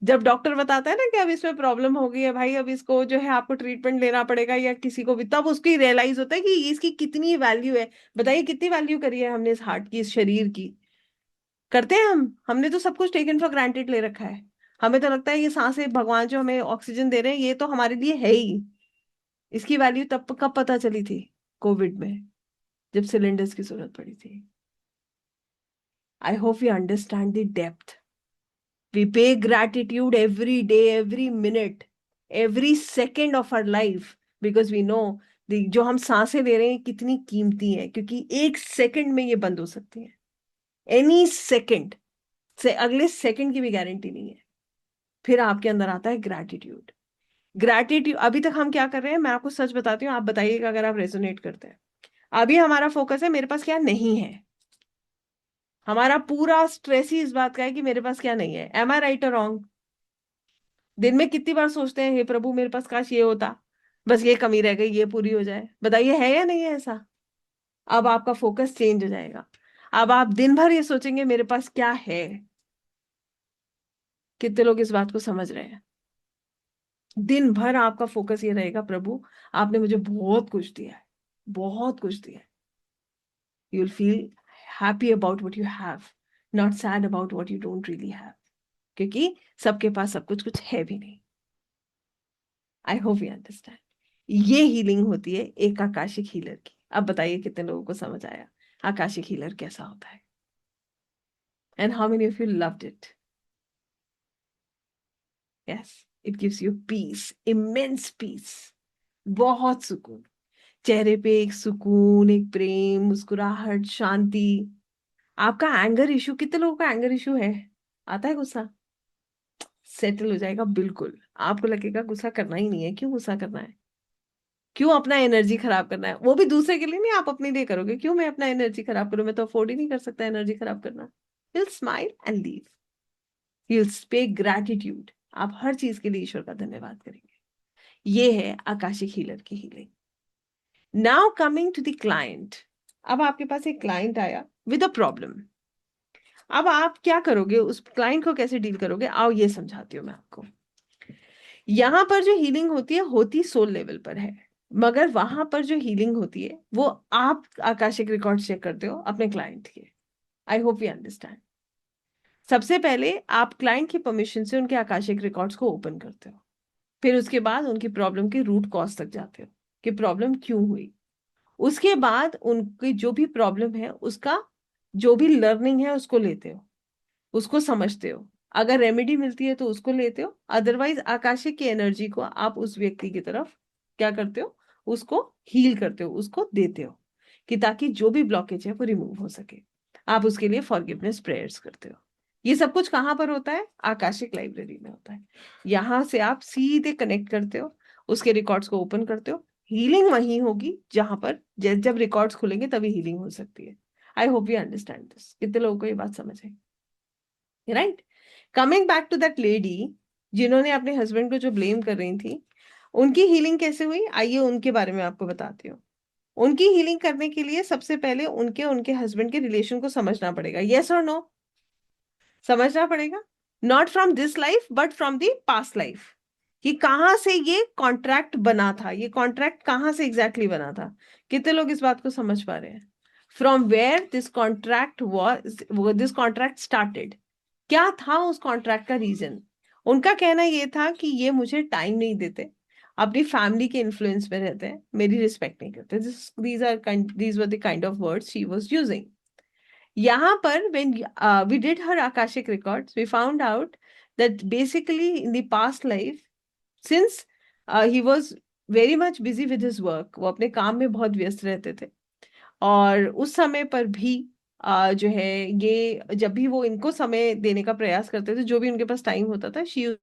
जब डॉक्टर बताता है ना कि अब इसमें प्रॉब्लम हो गई है भाई, अब इसको जो है आपको ट्रीटमेंट लेना पड़ेगा या किसी को भी, तब उसकी रियलाइज होता है कि इसकी कितनी वैल्यू है। बताइए कितनी वैल्यू करी है हमने इस हार्ट की, इस शरीर की। करते हैं हमने तो सब कुछ टेकन फॉर ग्रांटेड ले रखा है। हमें तो लगता है ये सांसें भगवान जो हमें ऑक्सीजन दे रहे हैं, ये तो हमारे लिए है ही। इसकी वैल्यू तब कब पता चली थी? कोविड में, जब सिलेंडर्स की जरूरत पड़ी थी। आई hope you understand the depth. We pay gratitude every day, every minute, every second of our life, because we know जो हम सांसें ले रहे हैं कितनी कीमती है, क्योंकि एक सेकंड में ये बंद हो सकती है। एनी सेकंड से अगले सेकंड की भी गारंटी नहीं है। फिर आपके अंदर आता है ग्रैटिट्यूड। ग्रैटिट्यूड, अभी तक हम क्या कर रहे हैं, मैं आपको सच बताती हूँ, आप बताइएगा अगर आप रेजोनेट करते हैं। अभी हमारा फोकस है मेरे पास क्या नहीं है। हमारा पूरा स्ट्रेस ही इस बात का है कि मेरे पास क्या नहीं है। एम आई राइट और रॉन्ग? दिन में कितनी बार सोचते हैं हे प्रभु मेरे पास काश ये होता, बस ये कमी रह गई, ये पूरी हो जाए। बताइए है या नहीं है ऐसा? अब आपका फोकस चेंज हो जाएगा। अब आप दिन भर ये सोचेंगे मेरे पास क्या है। कितने लोग इस बात को समझ रहे हैं? दिन भर आपका फोकस ये रहेगा, प्रभु आपने मुझे बहुत कुछ दिया है, बहुत कुछ दिया है। You will feel happy about what you have, not sad about what you don't really have, क्योंकि सबके पास सब कुछ कुछ है भी नहीं। आई होप यू अंडरस्टैंड। ये हीलिंग होती है एक आकाशिक हीलर की। अब बताइए कितने लोगों को समझ आया आकाशिक हीलर कैसा होता है? And how many of you loved it? Yes, it gives you peace, immense peace, बहुत सुकून। चेहरे पे एक सुकून, एक प्रेम, मुस्कुराहट, शांति। आपका एंगर इशू, कितने लोगों का एंगर इशू है? आता है गुस्सा? सेटल हो जाएगा बिल्कुल। आपको लगेगा गुस्सा करना ही नहीं है, क्यों गुस्सा करना है, क्यों अपना एनर्जी खराब करना है? वो भी दूसरे के लिए नहीं, आप अपने लिए करोगे। क्यों मैं अपना एनर्जी खराब करूं, मैं तो अफोर्ड ही नहीं कर सकता एनर्जी खराब करना। You smile and leave, you spay gratitude. आप हर चीज के लिए ईश्वर का धन्यवाद करेंगे। ये है आकाशिक हीलर की healing. Now coming to the client. अब आपके पास एक क्लाइंट आया विद अ प्रॉब्लम। अब आप क्या करोगे, उस क्लाइंट को कैसे डील करोगे? आओ ये समझाती हूँ मैं आपको। यहां पर जो हीलिंग होती है, होती सोल लेवल पर है, मगर वहां पर जो हीलिंग होती है वो आप आकाशिक रिकॉर्ड चेक करते हो अपने क्लाइंट के। आई होप यू अंडरस्टैंड। सबसे पहले आप क्लाइंट की परमिशन से उनके आकाशिक रिकॉर्ड्स को ओपन करते हो। फिर उसके बाद उनकी प्रॉब्लम के रूट कॉज तक जाते हो कि प्रॉब्लम क्यों हुई। उसके बाद उनकी जो भी प्रॉब्लम है उसका जो भी लर्निंग है उसको लेते हो, उसको समझते हो। अगर रेमेडी मिलती है तो उसको लेते हो, अदरवाइज आकाशिक की एनर्जी को आप उस व्यक्ति की तरफ क्या करते हो, उसको हील करते हो, उसको देते हो, कि ताकि जो भी ब्लॉकेज है वो रिमूव हो सके। आप उसके लिए फॉरगिवनेस प्रेयर्स करते हो। ये सब कुछ कहाँ पर होता है? आकाशिक लाइब्रेरी में होता है। यहाँ से आप सीधे कनेक्ट करते हो, उसके रिकॉर्ड्स को ओपन करते हो। हीलिंग वहीं होगी जहां पर जब रिकॉर्ड्स खुलेंगे तभी हीलिंग हो सकती है। I hope you understand this. कितने लोगों को ये बात समझ आई? Right. Coming back to that lady जिन्होंने अपने हस्बैंड को जो ब्लेम कर रही थी, उनकी हीलिंग कैसे हुई, आइए उनके बारे में आपको बताती हूँ। उनकी हीलिंग करने के लिए सबसे पहले उनके उनके हस्बैंड के रिलेशन को समझना पड़ेगा। यस और नो? समझना पड़ेगा। Not from this life but from the past life, कि कहाँ से ये कॉन्ट्रैक्ट बना था, ये कॉन्ट्रैक्ट कहाँ से एग्जैक्टली बना था। कितने लोग इस बात को समझ पा रहे हैं? From where this contract was, this contract started. क्या था उस कॉन्ट्रैक्ट का रीजन? उनका कहना ये था कि ये मुझे टाइम नहीं देते, अपनी फैमिली के इन्फ्लुएंस में रहते हैं, मेरी रिस्पेक्ट नहीं करते। These were the kind of words she was using. यहाँ पर when we did her Akashic records, we found out that basically in the past life, since he was very much busy with his work, वो अपने काम में बहुत व्यस्त रहते थे, और उस समय पर भी जो है ये जब भी वो इनको समय देने का प्रयास करते थे, जो भी उनके पास टाइम होता था, शी,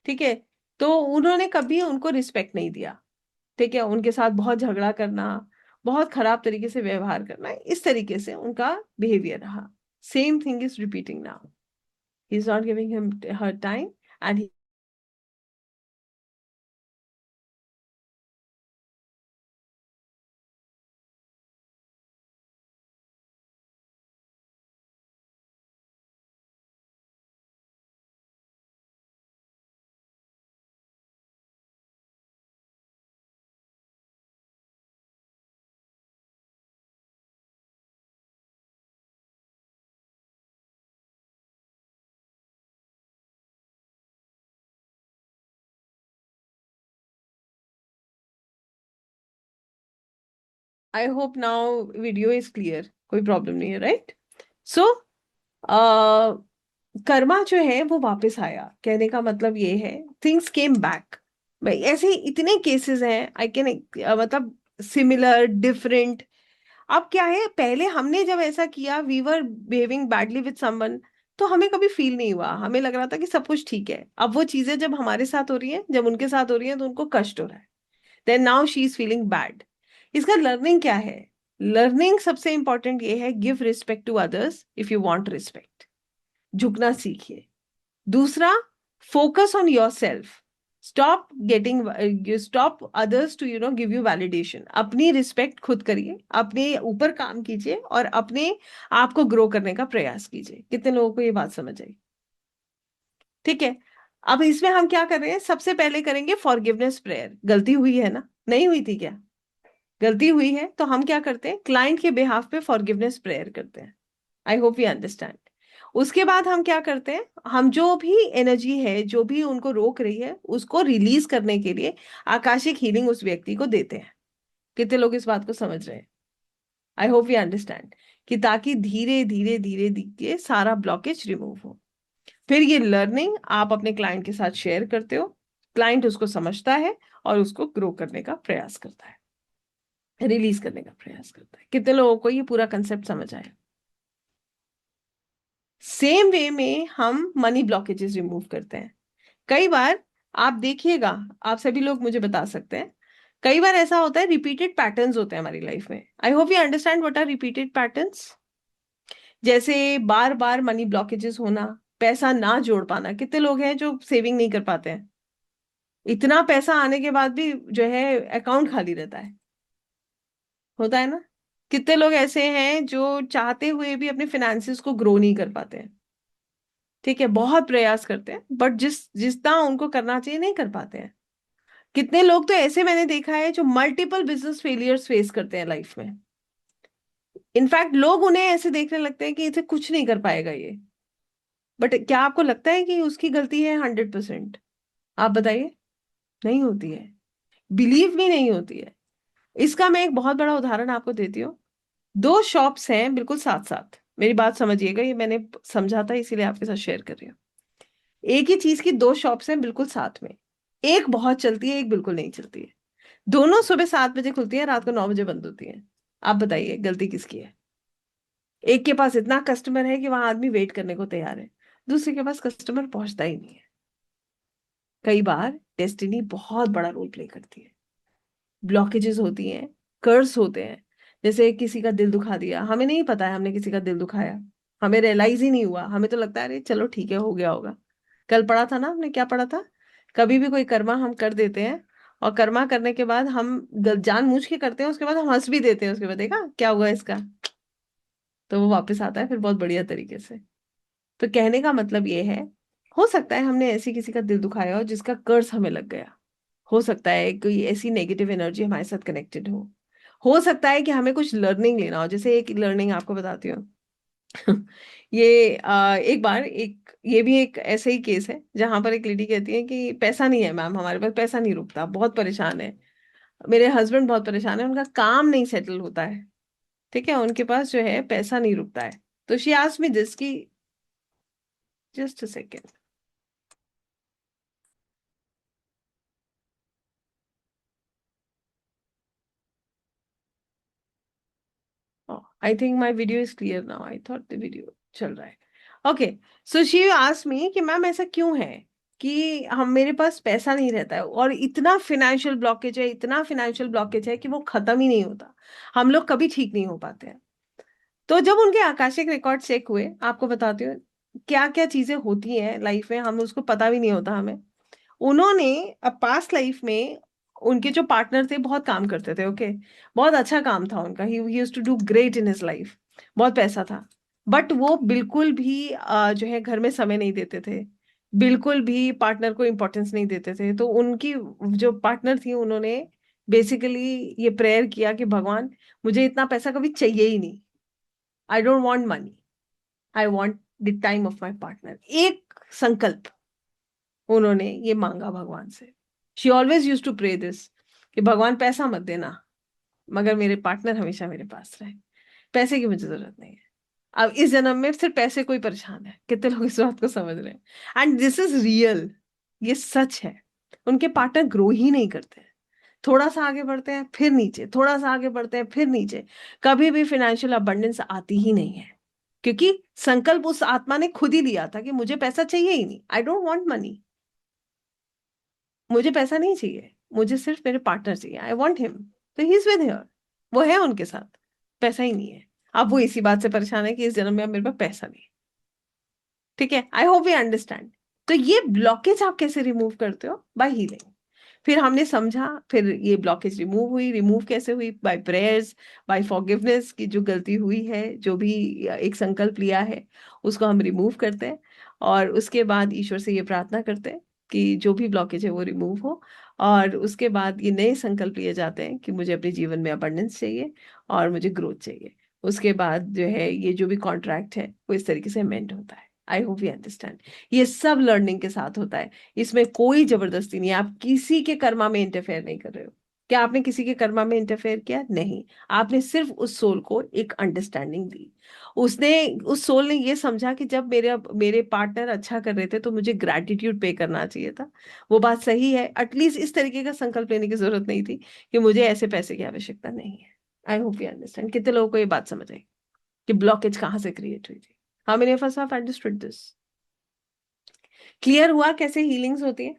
ठीक है, तो उन्होंने कभी उनको रिस्पेक्ट नहीं दिया। ठीक है, उनके साथ बहुत झगड़ा करना, बहुत खराब तरीके से व्यवहार करना, इस तरीके से उनका बिहेवियर रहा। Same thing is repeating now, he is not giving him her time and I hope now video is clear, कोई प्रॉब्लम नहीं है, राइट? सो कर्मा जो है वो वापस आया, कहने का मतलब ये है थिंग्स केम बैक। भाई ऐसे इतने केसेस हैं, आई कैन मतलब सिमिलर डिफरेंट। अब क्या है, पहले हमने जब ऐसा किया, we were behaving badly with someone, तो हमें कभी फील नहीं हुआ, हमें लग रहा था कि सब कुछ ठीक है। अब वो चीजें जब हमारे साथ हो रही हैं, जब उनके साथ हो रही हैं, तो उनको कष्ट हो रहा है। Then now she is feeling bad. इसका लर्निंग क्या है? लर्निंग सबसे इंपॉर्टेंट ये है, give respect to others if you want respect, झुकना सीखिए। दूसरा, focus on yourself, stop others to give you validation. अपनी रिस्पेक्ट खुद करिए, अपने ऊपर काम कीजिए और अपने आप को ग्रो करने का प्रयास कीजिए। कितने लोगों को ये बात समझ आई? ठीक है, अब इसमें हम क्या कर रहे हैं, सबसे पहले करेंगे फॉरगिवनेस प्रेयर। गलती हुई है ना, नहीं हुई थी क्या? गलती हुई है तो हम क्या करते हैं, क्लाइंट के बिहाफ पे फॉरगिवनेस प्रेयर करते हैं। I hope you understand. उसके बाद हम क्या करते हैं, हम जो भी एनर्जी है, जो भी उनको रोक रही है, उसको रिलीज करने के लिए आकाशिक हीलिंग उस व्यक्ति को देते हैं। कितने लोग इस बात को समझ रहे हैं? आई होप यू अंडरस्टैंड, कि ताकि धीरे धीरे धीरे धीरे सारा ब्लॉकेज रिमूव हो। फिर ये लर्निंग आप अपने क्लाइंट के साथ शेयर करते हो, क्लाइंट उसको समझता है और उसको ग्रो करने का प्रयास करता है, रिलीज करने का प्रयास करता है। कितने लोगों को ये पूरा कंसेप्ट समझ आया? सेम वे में हम मनी ब्लॉकेजेस रिमूव करते हैं। कई बार आप देखिएगा, आप सभी लोग मुझे बता सकते हैं, कई बार ऐसा होता है, रिपीटेड पैटर्न्स होते हैं हमारी लाइफ में। I hope you understand what are repeated patterns. जैसे बार बार मनी ब्लॉकेजेस होना, पैसा ना जोड़ पाना। कितने लोग हैं जो सेविंग नहीं कर पाते हैं? इतना पैसा आने के बाद भी जो है अकाउंट खाली रहता है, होता है ना? कितने लोग ऐसे हैं जो चाहते हुए भी अपने फिनेंसेस को ग्रो नहीं कर पाते हैं? ठीक है, बहुत प्रयास करते हैं, बट जितना उनको करना चाहिए नहीं कर पाते हैं। कितने लोग तो ऐसे मैंने देखा है जो मल्टीपल बिजनेस फेलियर्स फेस करते हैं लाइफ में। इनफैक्ट लोग उन्हें ऐसे देखने लगते हैं कि इसे कुछ नहीं कर पाएगा ये। बट क्या आपको लगता है कि उसकी गलती है 100%? आप बताइए। नहीं होती है, बिलीव भी नहीं होती है। इसका मैं एक बहुत बड़ा उदाहरण आपको देती हूँ। दो शॉप्स हैं बिल्कुल साथ साथ, मेरी बात समझिएगा, ये मैंने समझा था इसीलिए आपके साथ शेयर कर रही हूँ। एक ही चीज की दो शॉप्स हैं बिल्कुल साथ में, एक बहुत चलती है, एक बिल्कुल नहीं चलती है। दोनों सुबह 7 बजे खुलती है, रात को 9 बजे बंद होती है। आप बताइए गलती किसकी है? एक के पास इतना कस्टमर है कि वहां आदमी वेट करने को तैयार है, दूसरे के पास कस्टमर पहुंचता ही नहीं है। कई बार डेस्टिनी बहुत बड़ा रोल प्ले करती है, ब्लॉकेजेस होती हैं, कर्स होते हैं। जैसे किसी का दिल दुखा दिया, हमें नहीं पता है हमने किसी का दिल दुखाया, हमें रियलाइज ही नहीं हुआ, हमें तो लगता है अरे चलो ठीक है, हो गया होगा। कल पढ़ा था ना, हमने क्या पढ़ा था, कभी भी कोई कर्मा हम कर देते हैं, और कर्मा करने के बाद हम जानबूझ के करते हैं, उसके बाद हम हंस भी देते हैं, उसके बाद देखा क्या हुआ इसका, तो वो वापस आता है फिर बहुत बढ़िया तरीके से। तो कहने का मतलब ये है, हो सकता है हमने ऐसी किसी का दिल दुखाया हो जिसका कर्ज हमें लग गया, हो सकता है कोई ऐसी नेगेटिव एनर्जी हमारे साथ कनेक्टेड हो सकता है कि हमें कुछ लर्निंग लेना हो। जैसे एक लर्निंग आपको बताती हूँ, ये एक बार एक ये भी एक ऐसे ही केस है जहां पर एक लेडी कहती है कि पैसा नहीं है मैम, हमारे पास पैसा नहीं रुकता, बहुत परेशान है, मेरे हस्बैंड बहुत परेशान है, उनका काम नहीं सेटल होता है, ठीक है, उनके पास जो है पैसा नहीं रुकता है। तो शी आस्क्ड मी दिस की, just a second, I think my video is clear now, I thought the video चल रहा है। Okay, so she asked me कि मैम ऐसा क्यों है कि हम मेरे पास पैसा नहीं रहता है और इतना फिनेंशियल ब्लॉकेज है, इतना फिनेंशियल ब्लॉकेज है कि वो खत्म ही नहीं होता, हम लोग कभी ठीक नहीं हो पाते हैं। तो जब उनके आकाशिक रिकॉर्ड चेक हुए, आपको बताती हूँ क्या क्या चीजें होती हैं लाइफ में, हम उसको पता भी नहीं होता हमें। उन्होंने अब पास्ट लाइफ में उनके जो पार्टनर थे बहुत काम करते थे, ओके, बहुत अच्छा काम था उनका, he used to do great in his life, बहुत पैसा था, बट वो बिल्कुल भी जो है घर में समय नहीं देते थे, बिल्कुल भी पार्टनर को इम्पोर्टेंस नहीं देते थे। तो उनकी जो पार्टनर थी, उन्होंने बेसिकली ये प्रेयर किया कि भगवान, मुझे इतना पैसा कभी चाहिए ही नहीं, I don't want money, I want the time of my partner. एक संकल्प उन्होंने ये मांगा भगवान से। She always use to pray this कि भगवान पैसा मत देना, मगर मेरे पार्टनर हमेशा मेरे पास रहे, पैसे की मुझे जरूरत नहीं है। अब इस जन्म में सिर्फ पैसे को ही परेशान है, कितने लोग इस बात को समझ रहे हैं, एंड दिस इज रियल, ये सच है। उनके पार्टनर ग्रो ही नहीं करते हैं, थोड़ा सा आगे बढ़ते हैं फिर नीचे, थोड़ा सा आगे बढ़ते हैं फिर नीचे, कभी भी फाइनेंशियल अबंडेंस आती ही नहीं है, क्योंकि संकल्प उस आत्मा ने खुद ही लिया था कि मुझे पैसा चाहिए ही नहीं, आई डोंट वांट मनी, मुझे पैसा नहीं चाहिए, मुझे सिर्फ मेरे पार्टनर चाहिए, आई वॉन्ट हिम, तो ही इज विद हियर, वो है उनके साथ, पैसा ही नहीं है। अब वो इसी बात से परेशान है कि इस जन्म में अब मेरे पास पैसा नहीं है, ठीक है, आई होप वी अंडरस्टैंड। तो ये ब्लॉकेज आप कैसे रिमूव करते हो? By healing. फिर हमने समझा, फिर ये ब्लॉकेज रिमूव हुई, रिमूव कैसे हुई? बाय प्रेयर्स, बाय फॉरगिवनेस, की जो गलती हुई है, जो भी एक संकल्प लिया है, उसको हम रिमूव करते हैं, और उसके बाद ईश्वर से ये प्रार्थना करते हैं कि जो भी ब्लॉकेज है वो रिमूव हो, और उसके बाद ये नए संकल्प लिए जाते हैं कि मुझे अपने जीवन में अबंडेंस चाहिए और मुझे ग्रोथ चाहिए। उसके बाद जो है ये जो भी कॉन्ट्रैक्ट है वो इस तरीके से अमेंड होता है। I hope we understand. ये सब लर्निंग के साथ होता है, इसमें कोई जबरदस्ती नहीं है, आप किसी के कर्मा में इंटरफेयर नहीं कर रहे हो। क्या आपने किसी के कर्मा में इंटरफेयर किया? नहीं, आपने सिर्फ उस सोल को एक अंडरस्टैंडिंग दी। उसने, उस सोल ने ये समझा कि जब मेरे मेरे पार्टनर अच्छा कर रहे थे तो मुझे ग्रैटिट्यूड पे करना चाहिए था। वो बात सही है, एटलीस्ट इस तरीके का संकल्प लेने की जरूरत नहीं थी कि मुझे ऐसे पैसे की आवश्यकता नहीं है। I hope you understand. कितने लोगों को ये बात समझ आई कि ब्लॉकेज कहाँ से क्रिएट हुई थी? How many of us have understood this? Clear हुआ कैसे हीलिंग्स होती है?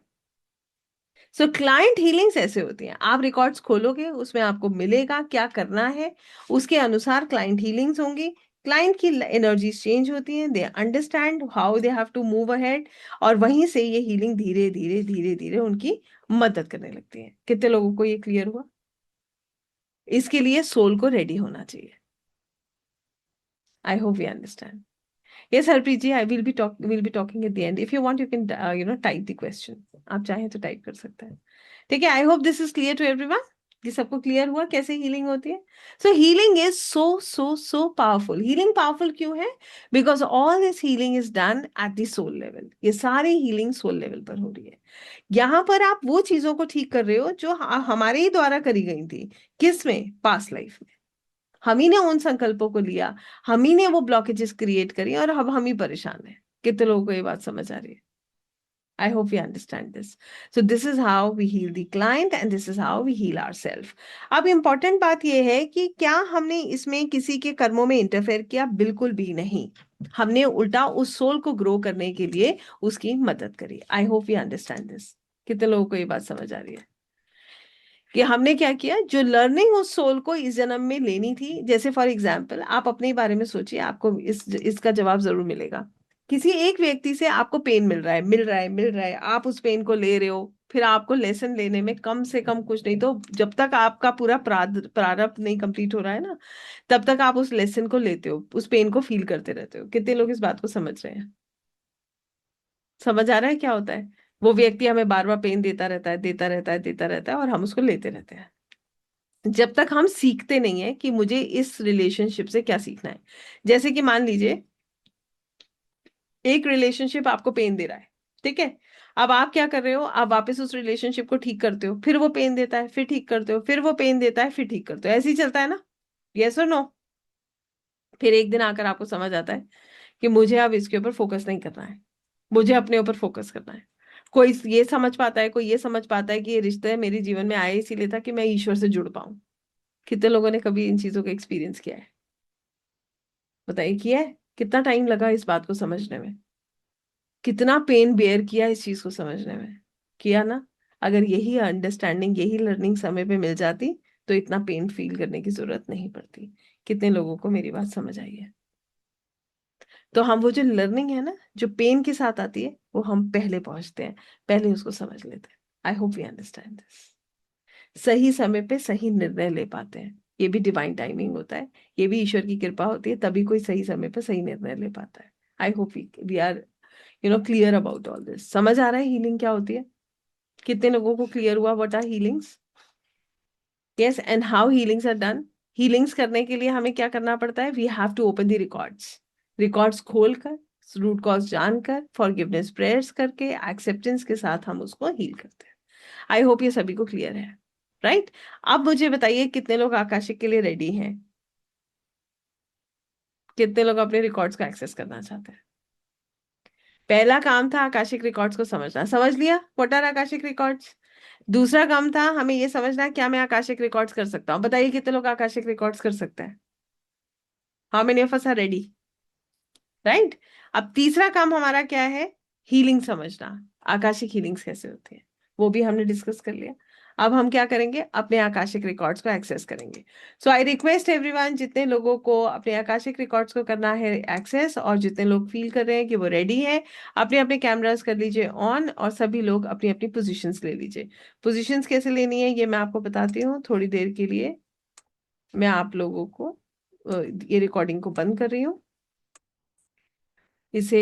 सो क्लाइंट हीलिंग्स ऐसे होती हैं, आप रिकॉर्ड्स खोलोगे उसमें आपको मिलेगा क्या करना है, उसके अनुसार क्लाइंट हीलिंग्स होंगी। क्लाइंट की एनर्जीज चेंज होती हैं, they understand how they have to move ahead, और वहीं से ये हीलिंग धीरे धीरे धीरे धीरे उनकी मदद करने लगती है। कितने लोगों को ये क्लियर हुआ? इसके लिए सोल को रेडी होना चाहिए। I hope we understand. Yes, Harpreet ji, I will be we'll be talking at the end. If you want, you can type the question. आप चाहें तो टाइप कर सकते हैं। ठीक है, I hope this is clear to everyone. ये सबको क्लियर हुआ कैसे हीलिंग होती है? So healing is so so so powerful. Healing powerful क्यों है? Because all this healing is done at the soul level. ये सारी हीलिंग सोल लेवल पर हो रही है। यहाँ पर आप वो चीजों को ठीक कर रहे हो जो हमारे ही द्वारा करी गई थी। किस में? पास्ट लाइफ में। हम ही ने उन संकल्पों को लिया, हम ही ने वो ब्लॉकेजेस क्रिएट करी, और अब हम ही परेशान हैं। कितने लोगों को ये बात समझ आ रही है? I hope you understand this. So this is how we heal the client and this is how we heal ourselves. अब इंपॉर्टेंट बात यह है कि क्या हमने इसमें किसी के कर्मों में इंटरफेयर किया? बिल्कुल भी नहीं। हमने उल्टा उस सोल को ग्रो करने के लिए उसकी मदद करी। आई होप यू अंडरस्टैंड दिस। कितने लोगों को ये बात समझ आ रही है कि हमने क्या किया? जो लर्निंग उस सोल को इस जन्म में लेनी थी, जैसे फॉर एग्जाम्पल आप अपने बारे में सोचिए, आपको इसका जवाब जरूर मिलेगा। किसी एक व्यक्ति से आपको पेन मिल रहा है, मिल रहा है, मिल रहा है, आप उस पेन को ले रहे हो, फिर आपको लेसन लेने में कम से कम कुछ नहीं तो जब तक आपका पूरा प्रारब्ध नहीं कंप्लीट हो रहा है ना, तब तक आप उस लेसन को लेते हो, उस पेन को फील करते रहते हो। कितने लोग इस बात को समझ रहे हैं? समझ आ रहा है क्या होता है? वो व्यक्ति हमें बार बार पेन देता रहता है, देता रहता है, देता रहता है, और हम उसको लेते रहते हैं। जब तक हम सीखते नहीं है कि मुझे इस रिलेशनशिप से क्या सीखना है। जैसे कि मान लीजिए एक रिलेशनशिप आपको पेन दे रहा है, ठीक है। अब आप क्या कर रहे हो, आप वापस उस रिलेशनशिप को ठीक करते हो, फिर वो पेन देता है, फिर ठीक करते हो, फिर वो पेन देता है, फिर ठीक करते हो, ऐसे ही चलता है ना। यस और नो। फिर एक दिन आकर आपको समझ आता है कि मुझे अब इसके ऊपर फोकस नहीं करना है, मुझे अपने ऊपर फोकस करना है। कोई ये समझ पाता है, कोई ये समझ पाता है कि ये रिश्ते मेरे जीवन में आए इसीलिए था कि मैं ईश्वर से जुड़ पाऊं। कितने लोगों ने कभी इन चीजों का एक्सपीरियंस किया है? बताइए, किया है? कितना टाइम लगा इस बात को समझने में, कितना पेन बेयर किया इस चीज को समझने में? किया ना। अगर यही अंडरस्टैंडिंग, यही लर्निंग समय पे मिल जाती तो इतना पेन फील करने की जरूरत नहीं पड़ती। कितने लोगों को मेरी बात समझ आई है? तो हम वो जो लर्निंग है ना, जो पेन के साथ आती है, वो हम पहले पहुंचते हैं, पहले उसको समझ लेते हैं। I hope we understand this. सही समय पे सही निर्णय ले पाते हैं, ये भी डिवाइन टाइमिंग होता है, ये भी ईश्वर की कृपा होती है, तभी कोई सही समय पे सही निर्णय ले पाता है। I hope we are clear about all this. समझ आ रहा है हीलिंग क्या होती है? कितने लोगों को क्लियर हुआ what are healings? Yes, and how healings are done. Healings करने के लिए हमें क्या करना पड़ता है? We have to open the records. Records खोलकर, रूट कॉज जानकर, फॉरगिवनेस प्रेयर्स करके, एक्सेप्टेंस के साथ हम उसको हील करते हैं। आई होप ये सभी को क्लियर है, राइट? अब मुझे बताइए कितने लोग आकाशिक के लिए रेडी हैं? कितने लोग अपने रिकॉर्ड्स को एक्सेस करना चाहते हैं? पहला काम था आकाशिक रिकॉर्ड्स को समझना, समझ लिया व्हाट आर आकाशिक रिकॉर्ड्स। दूसरा काम था हमें ये समझना क्या मैं आकाशिक रिकॉर्ड्स कर सकता हूँ। बताइए कितने लोग आकाशिक रिकॉर्ड्स कर सकते हैं? How many of us are ready? Right. अब तीसरा काम हमारा क्या है? हीलिंग समझना, आकाशिक हीलिंग्स कैसे होती है, वो भी हमने डिस्कस कर लिया। अब हम क्या करेंगे? अपने आकाशिक रिकॉर्ड्स को एक्सेस करेंगे। सो आई रिक्वेस्ट एवरीवन, जितने लोगों को अपने आकाशिक रिकॉर्ड्स को करना है एक्सेस, और जितने लोग फील कर रहे हैं कि वो रेडी है, अपने अपने कैमरास कर लीजिए ऑन, और सभी लोग अपनी अपनी पोजीशंस ले लीजिए। पोजीशंस कैसे लेनी है ये मैं आपको बताती हूँ थोड़ी देर के लिए। मैं आप लोगों को ये रिकॉर्डिंग को बंद कर रही हूँ, इसे